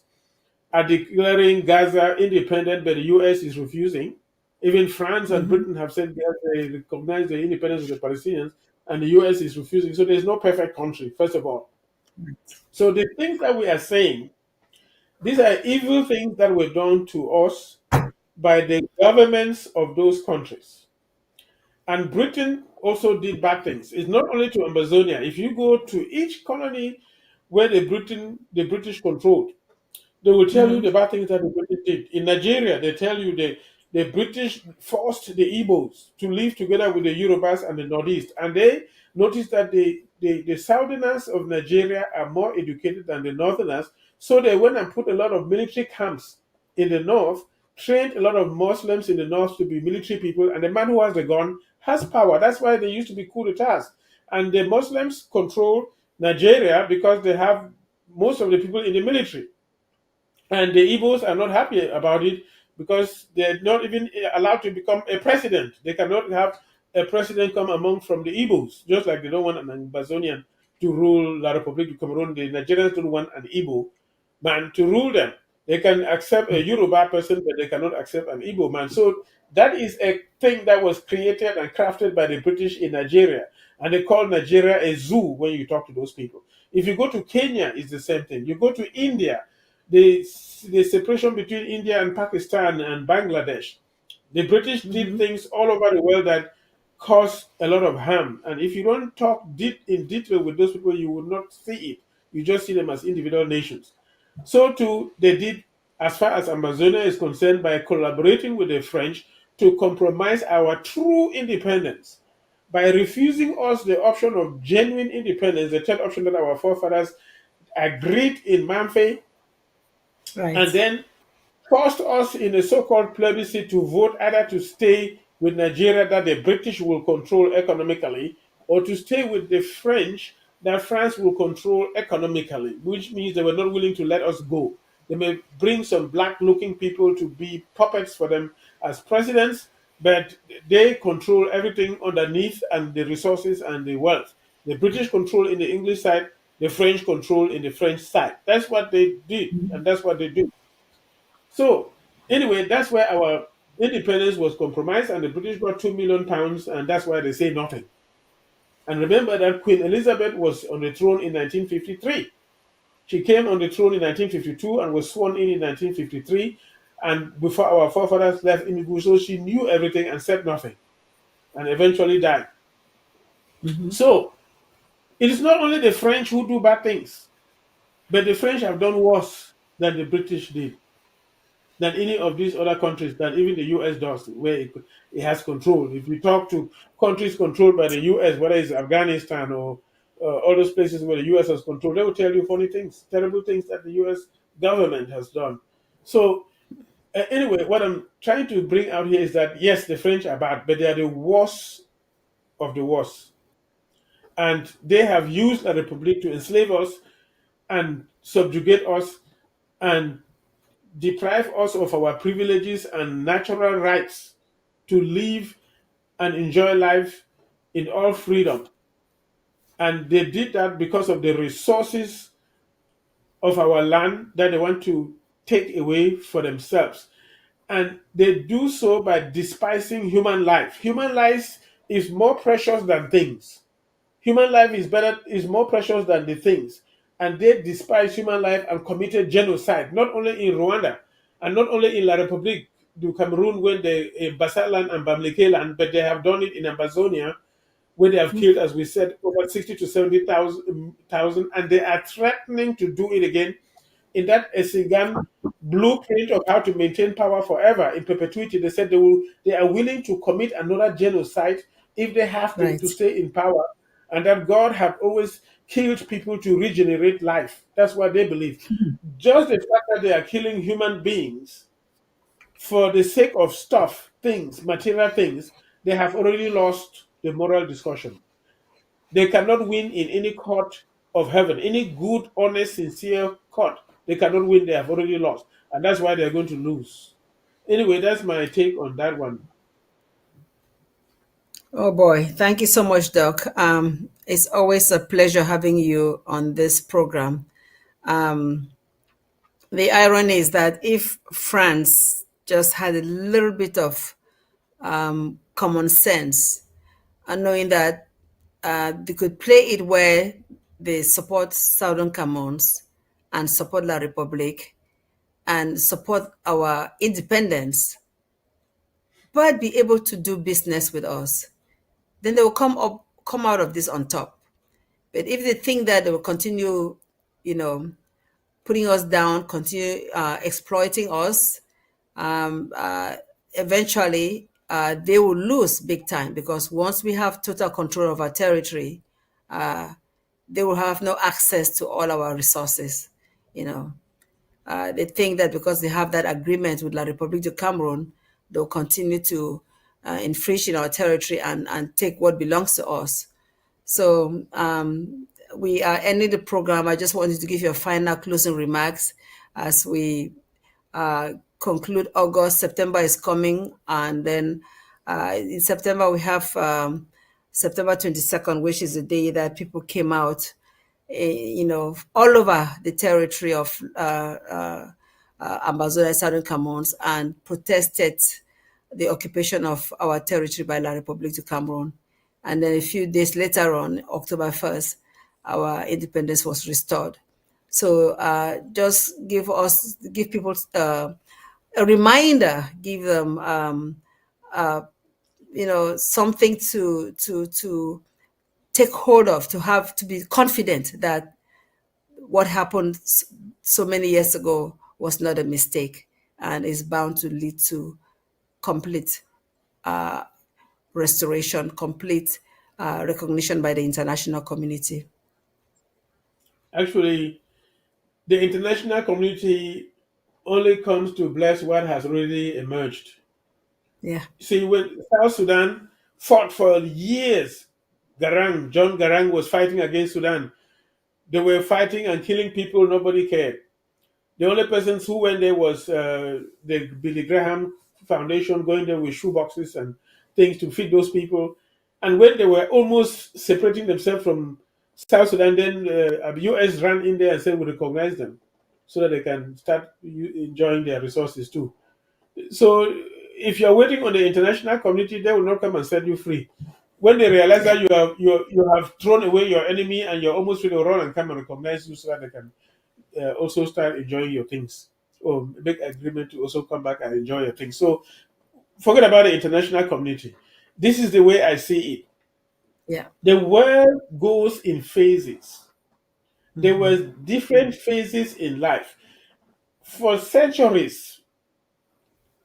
[SPEAKER 3] are declaring Gaza independent, but the US is refusing. Even France and Britain have said they recognize the independence of the Palestinians, and the US is refusing. So there's no perfect country, first of all. So the things that we are saying, these are evil things that were done to us by the governments of those countries. And Britain also did bad things. It's not only to Amazonia. If you go to each colony where the British controlled, they will tell you the bad things that the British did. In Nigeria, they tell you the British forced the Igbos to live together with the Yorubas and the Northeast. And they noticed that the Southerners of Nigeria are more educated than the Northerners. So they went and put a lot of military camps in the North, trained a lot of Muslims in the North to be military people. And the man who has the gun has power. That's why they used to be coup d'etats. And the Muslims control Nigeria because they have most of the people in the military. And the Igbos are not happy about it because they're not even allowed to become a president. They cannot have a president come among from the Igbos, just like they don't want an Ambazonian to rule La République du Cameroon. The Nigerians don't want an Igbo man to rule them. They can accept a Yoruba person, but they cannot accept an Igbo man. So that is a thing that was created and crafted by the British in Nigeria. And they call Nigeria a zoo when you talk to those people. If you go to Kenya, it's the same thing. You go to India, the separation between India and Pakistan and Bangladesh, The British did things all over the world that caused a lot of harm. And if you don't talk in detail with those people, you will not see it. You just see them as individual nations. So too, they did as far as Amazonia is concerned by collaborating with the French to compromise our true independence by refusing us the option of genuine independence, the third option that our forefathers agreed in Manfei,
[SPEAKER 2] Right.
[SPEAKER 3] and then forced us in a so-called plebiscite to vote either to stay with Nigeria that the British will control economically, or to stay with the French that France will control economically, which means they were not willing to let us go. They may bring some black-looking people to be puppets for them as presidents, but they control everything underneath and the resources and the wealth. The British control in the English side, the French control in the French side. That's what they did, and that's what they do. So anyway, that's where our independence was compromised, and the British got £2 million, and that's why they say nothing. And remember that Queen Elizabeth was on the throne in 1953. She came on the throne in 1952 and was sworn in 1953. And before our forefathers left Indigo, so she knew everything and said nothing, and eventually died. So it is not only the French who do bad things, but the French have done worse than the British did, than any of these other countries, than even the US does, where it has control. If you talk to countries controlled by the US, whether it's Afghanistan or all those places where the US has control, they will tell you funny things, terrible things that the US government has done. So, anyway, what I'm trying to bring out here is that yes, the French are bad, but they are the worst of the worst. And they have used the Republic to enslave us and subjugate us and deprive us of our privileges and natural rights to live and enjoy life in all freedom. And they did that because of the resources of our land that they want to take away for themselves. And they do so by despising human life. Human life is more precious than things. Human life is more precious than the things. And they despise human life and committed genocide, not only in Rwanda and not only in La République du Cameroon, when they in Basaland and Bamlekeland, but they have done it in Amazonia, where they have killed, as we said, over 60 to 70,000, and they are threatening to do it again in that Esigan blueprint of how to maintain power forever in perpetuity. They said they are willing to commit another genocide if they have to,
[SPEAKER 2] Right.
[SPEAKER 3] to stay in power, and that God have always killed people to regenerate life. That's what they believe. Just the fact that they are killing human beings for the sake of stuff, things, material things, they have already lost the moral discussion. They cannot win in any court of heaven, any good, honest, sincere court. They cannot win. They have already lost. And that's why they're going to lose. Anyway, that's my take on that one.
[SPEAKER 2] Oh boy, thank you so much, Doc. It's always a pleasure having you on this program. Um, the irony is that if France just had a little bit of common sense and knowing that they could play it where they support Southern Cameroons and support La Republic and support our independence, but be able to do business with us, then they will come out of this on top. But if they think that they will continue, you know, putting us down, continue exploiting us, um, uh, eventually they will lose big time, because once we have total control of our territory, they will have no access to all our resources. You know, they think that because they have that agreement with La République du Cameroun, they'll continue to infringe in our territory and take what belongs to us. So we are ending the program. I just wanted to give you a final closing remarks as we conclude August. September is coming, and then in September we have September 22nd, which is the day that people came out, all over the territory of Amazonia, Southern Cameroons, and protested the occupation of our territory by La République du Cameroun. And then a few days later on, October 1st, our independence was restored. So just give people a reminder, give them something to take hold of, to be confident that what happened so many years ago was not a mistake and is bound to lead to complete restoration, complete recognition by the international community.
[SPEAKER 3] Actually, the international community only comes to bless what has already emerged.
[SPEAKER 2] Yeah.
[SPEAKER 3] See, when South Sudan fought for years, John Garang was fighting against Sudan. They were fighting and killing people, nobody cared. The only persons who went there was the Billy Graham Foundation, going there with shoeboxes and things to feed those people. And when they were almost separating themselves from South Sudan, then US ran in there and said we recognize them so that they can start enjoying their resources too. So if you're waiting on the international community, they will not come and set you free. When they realize that you have thrown away your enemy and you're almost free, to run and come and recognize you so that they can also start enjoying your things or make agreement to also come back and enjoy your things. So forget about the international community. This is the way I see it.
[SPEAKER 2] Yeah.
[SPEAKER 3] The world goes in phases. There were different phases in life. For centuries,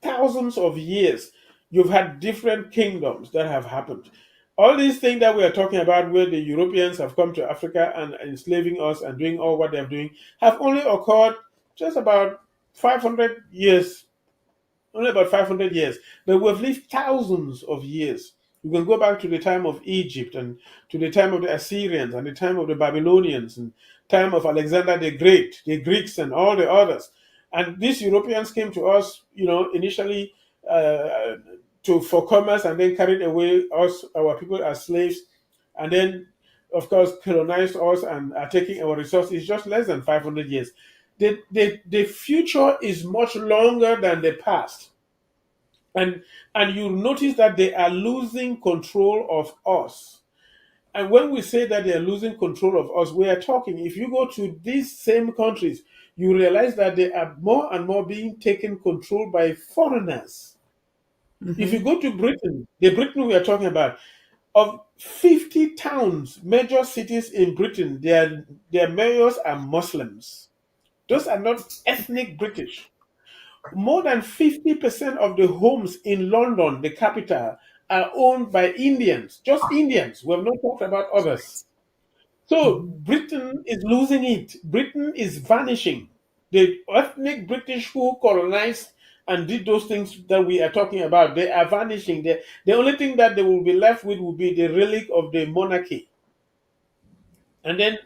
[SPEAKER 3] thousands of years, you've had different kingdoms that have happened. All these things that we are talking about, where the Europeans have come to Africa and enslaving us and doing all what they're doing, have only occurred just about 500 years, only about 500 years. But we've lived thousands of years. You can go back to the time of Egypt and to the time of the Assyrians and the time of the Babylonians and time of Alexander the Great, the Greeks and all the others. And these Europeans came to us, initially for commerce, and then carried away our people as slaves, and then, of course, colonized us and are taking our resources. Just less than 500 years. The future is much longer than the past. And you notice that they are losing control of us. And when we say that they are losing control of us, we are talking, if you go to these same countries, you realize that they are more and more being taken control by foreigners. If you go to Britain, the Britain we are talking about, of 50 towns, major cities in Britain, their mayors are Muslims. Those are not ethnic British. More than 50% of the homes in London, the capital, are owned by Indians, just Indians. We have not talked about others. So Britain is losing it. Britain is vanishing. The ethnic British who colonized and did those things that we are talking about, they are vanishing. The only thing that they will be left with will be the relic of the monarchy. And then,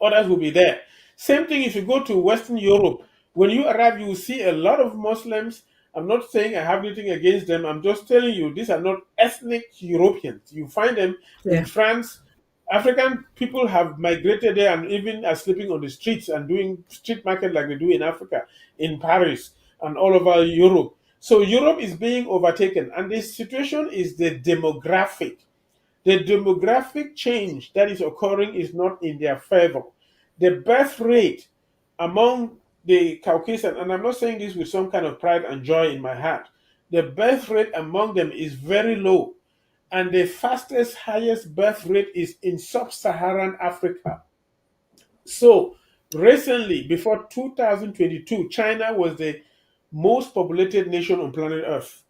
[SPEAKER 3] others will be there. Same thing if you go to Western Europe. When you arrive, you will see a lot of Muslims. I'm not saying I have anything against them. I'm just telling you, these are not ethnic Europeans. You find them in
[SPEAKER 2] Yeah.
[SPEAKER 3] France. African people have migrated there and even are sleeping on the streets and doing street market like they do in Africa, in Paris, and all over Europe. So Europe is being overtaken. And the situation is the demographic. The demographic change that is occurring is not in their favor. The birth rate among the Caucasian, and I'm not saying this with some kind of pride and joy in my heart, the birth rate among them is very low. And the fastest, highest birth rate is in sub Saharan Africa. So, recently, before 2022, China was the most populated nation on planet Earth.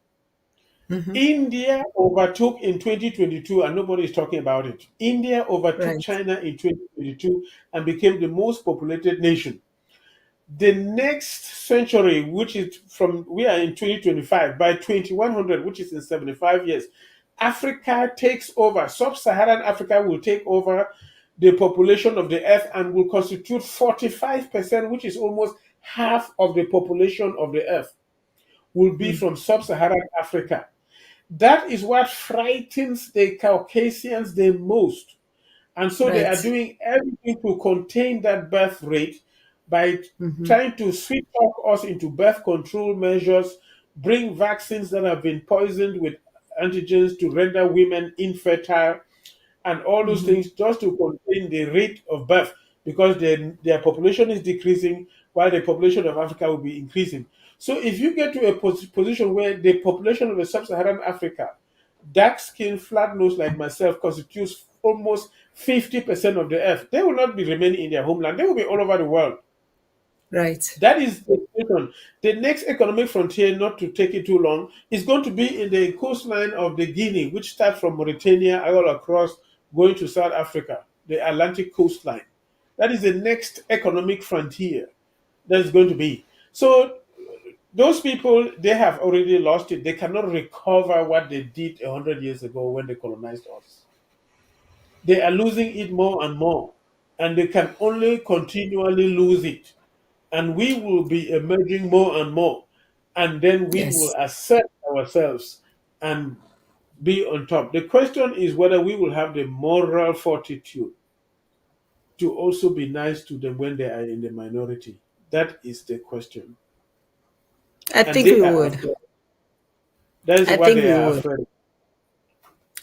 [SPEAKER 3] India overtook in 2022, and nobody is talking about it. India overtook
[SPEAKER 2] Right.
[SPEAKER 3] China in 2022 and became the most populated nation. The next century, which is we are in 2025, by 2100, which is in 75 years, Africa takes over. Sub-Saharan Africa will take over the population of the earth and will constitute 45%, which is almost half of the population of the earth, will be from Sub-Saharan Africa. That is what frightens the Caucasians the most. And so they are
[SPEAKER 2] Right.
[SPEAKER 3] doing everything to contain that birth rate by trying to sweep talk us into birth control measures, bring vaccines that have been poisoned with antigens to render women infertile, and all those things just to contain the rate of birth because their population is decreasing while the population of Africa will be increasing. So if you get to a position where the population of the sub-Saharan Africa, dark-skinned, flat-nosed like myself, constitutes almost 50% of the earth, they will not be remaining in their homeland. They will be all over the world.
[SPEAKER 2] Right.
[SPEAKER 3] That is the situation. The next economic frontier, not to take it too long, is going to be in the coastline of the Guinea, which starts from Mauritania all across, going to South Africa, the Atlantic coastline. That is the next economic frontier that is going to be. So those people, they have already lost it. They cannot recover what they did 100 years ago when they colonized us. They are losing it more and more, and they can only continually lose it. And we will be emerging more and more. And then we will
[SPEAKER 2] Yes.
[SPEAKER 3] assert ourselves and be on top. The question is whether we will have the moral fortitude to also be nice to them when they are in the minority. That is the question.
[SPEAKER 2] I
[SPEAKER 3] And
[SPEAKER 2] think
[SPEAKER 3] they
[SPEAKER 2] we
[SPEAKER 3] are
[SPEAKER 2] would.
[SPEAKER 3] afraid. That is
[SPEAKER 2] I
[SPEAKER 3] what
[SPEAKER 2] think
[SPEAKER 3] they
[SPEAKER 2] we
[SPEAKER 3] are
[SPEAKER 2] would.
[SPEAKER 3] afraid.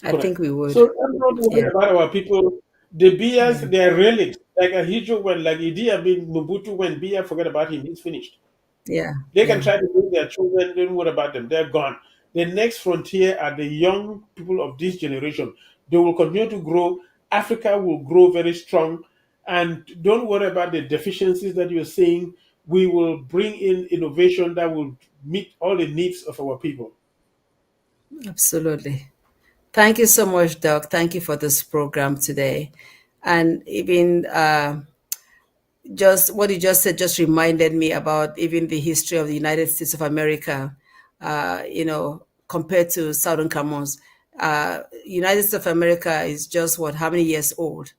[SPEAKER 2] I
[SPEAKER 3] Correct.
[SPEAKER 2] think we would.
[SPEAKER 3] So I'm not worried
[SPEAKER 2] Yeah.
[SPEAKER 3] about our people. The Biyas,
[SPEAKER 2] Yeah.
[SPEAKER 3] they are relics. Like Ahijo, when like Idi Amin Mobutu, when Biya forget about him, he's finished.
[SPEAKER 2] Yeah.
[SPEAKER 3] They can
[SPEAKER 2] Yeah.
[SPEAKER 3] try to bring their children, don't worry about them, they're gone. The next frontier are the young people of this generation. They will continue to grow. Africa will grow very strong. And don't worry about the deficiencies that you're seeing. We will bring in innovation that will meet all the needs of our people.
[SPEAKER 2] Absolutely. Thank you so much, Doc. Thank you for this program today. And even just what you just said just reminded me about even the history of the United States of America, compared to Southern Cameroons. United States of America is just what, how many years old?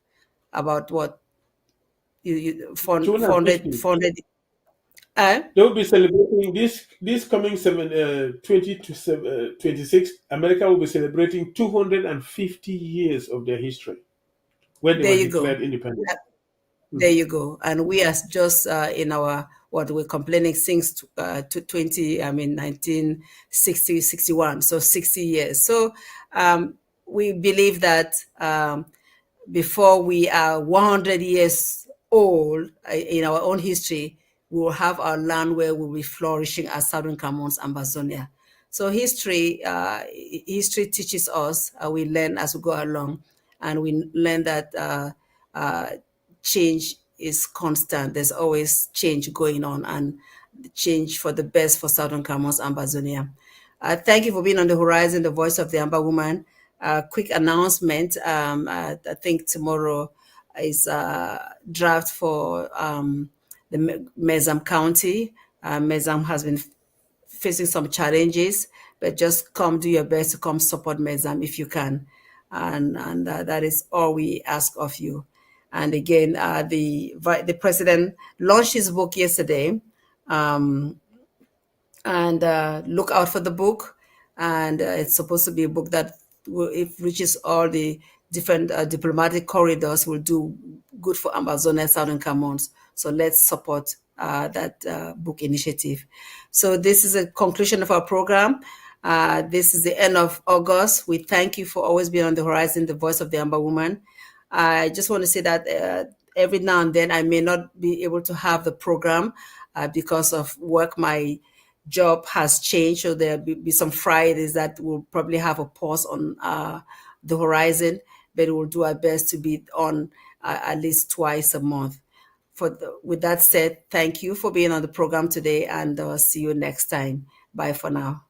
[SPEAKER 2] About what, 400,
[SPEAKER 3] 250.
[SPEAKER 2] 400. Uh,
[SPEAKER 3] They will be celebrating this coming 20 to 26. America will be celebrating 250 years of their history when they
[SPEAKER 2] there
[SPEAKER 3] were
[SPEAKER 2] you go.
[SPEAKER 3] declared independent.
[SPEAKER 2] There you go. And we are just in our, what we're complaining since 1960, 61. So 60 years. So we believe that before we are 100 years old in our own history, we will have our land where we'll be flourishing as Southern Cameroon's Amazonia. So history teaches us, we learn as we go along, and we learn that uh, change is constant. There's always change going on, and change for the best for Southern Cameroon's Amazonia. Thank you for being on the horizon, the voice of the Amber Woman. Quick announcement. I think tomorrow is draft for the Mezam County. Mezam has been facing some challenges, but just come do your best to come support Mezam if you can. And that is all we ask of you. And again, the president launched his book yesterday. And look out for the book. And it's supposed to be a book that if reaches all the different diplomatic corridors, will do good for Amazonia, Southern Cameroons. So let's support that book initiative. So this is a conclusion of our program. This is the end of August. We thank you for always being on the horizon, the voice of the Amber Woman. I just want to say that every now and then I may not be able to have the program because of work. My job has changed, so there'll be some Fridays that we'll probably have a pause on the horizon, but we'll do our best to be on at least twice a month. With that said, thank you for being on the program today, and see you next time. Bye for now.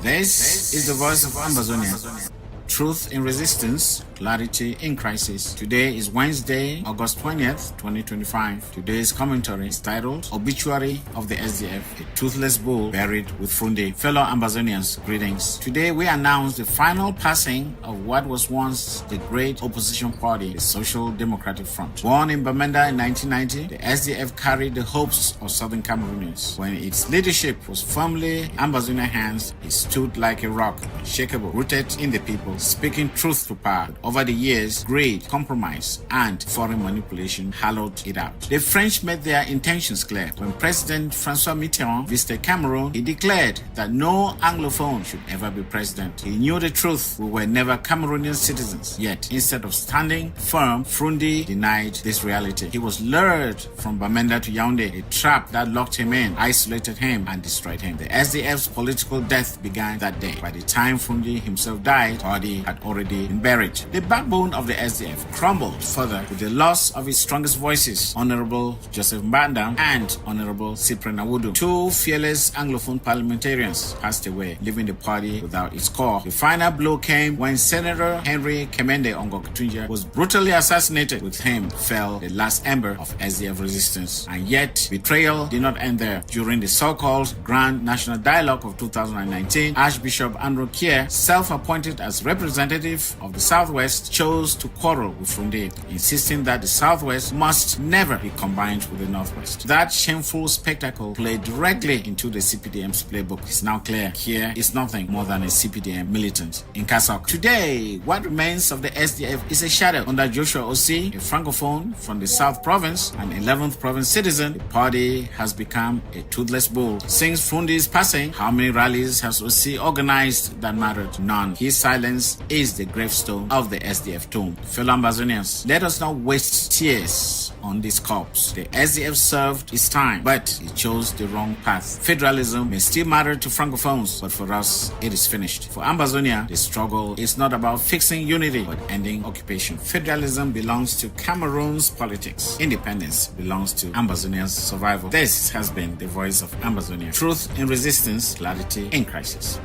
[SPEAKER 4] This is the voice of Amazonia. Truth in resistance, clarity in crisis. Today is Wednesday, August 20th, 2025. Today's commentary is titled Obituary of the SDF, a toothless bull buried with Funde. Fellow Amazonians, greetings. Today we announce the final passing of what was once the great opposition party, the Social Democratic Front. Born in Bamenda in 1990, the SDF carried the hopes of Southern Cameroonians. When its leadership was firmly in Amazonian hands, it stood like a rock, unshakable, rooted in the people. speaking truth to power. But over the years, greed, compromise, and foreign manipulation hollowed it out. The French made their intentions clear. When President François Mitterrand visited Cameroon, he declared that no Anglophone should ever be president. He knew the truth. We were never Cameroonian citizens. Yet, instead of standing firm, Frundi denied this reality. He was lured from Bamenda to Yaoundé, a trap that locked him in, isolated him, and destroyed him. The SDF's political death began that day. By the time Frundi himself died, the party had already been buried. The backbone of the SDF crumbled further with the loss of its strongest voices, Honorable Joseph Mbanda and Honorable Cyprien Awudu. Two fearless Anglophone parliamentarians passed away, leaving the party without its core. The final blow came when Senator Henry Kemende Ongokutunja was brutally assassinated. With him fell the last ember of SDF resistance. And yet, betrayal did not end there. During the so-called Grand National Dialogue of 2019, Archbishop Andrew Kier, self-appointed as representative of the Southwest, chose to quarrel with Frundi, insisting that the Southwest must never be combined with the Northwest. That shameful spectacle played directly into the CPDM's playbook. It's now clear Kier is nothing more than a CPDM militant in Kasok. Today, what remains of the SDF is a shadow. Under Joshua Osei, a francophone from the South Province, an 11th province citizen, the party has become a toothless bull. Since Frundi's passing, how many rallies has Osei organized that mattered? None. His silence is the gravestone of the SDF tomb. Fellow Ambazonians, let us not waste tears on this corpse. The SDF served its time, but it chose the wrong path. Federalism may still matter to francophones, but for us, it is finished. For Ambazonia, the struggle is not about fixing unity, but ending occupation. Federalism belongs to Cameroon's politics. Independence belongs to Ambazonia's survival. This has been the voice of Ambazonia. Truth in resistance, clarity in crisis.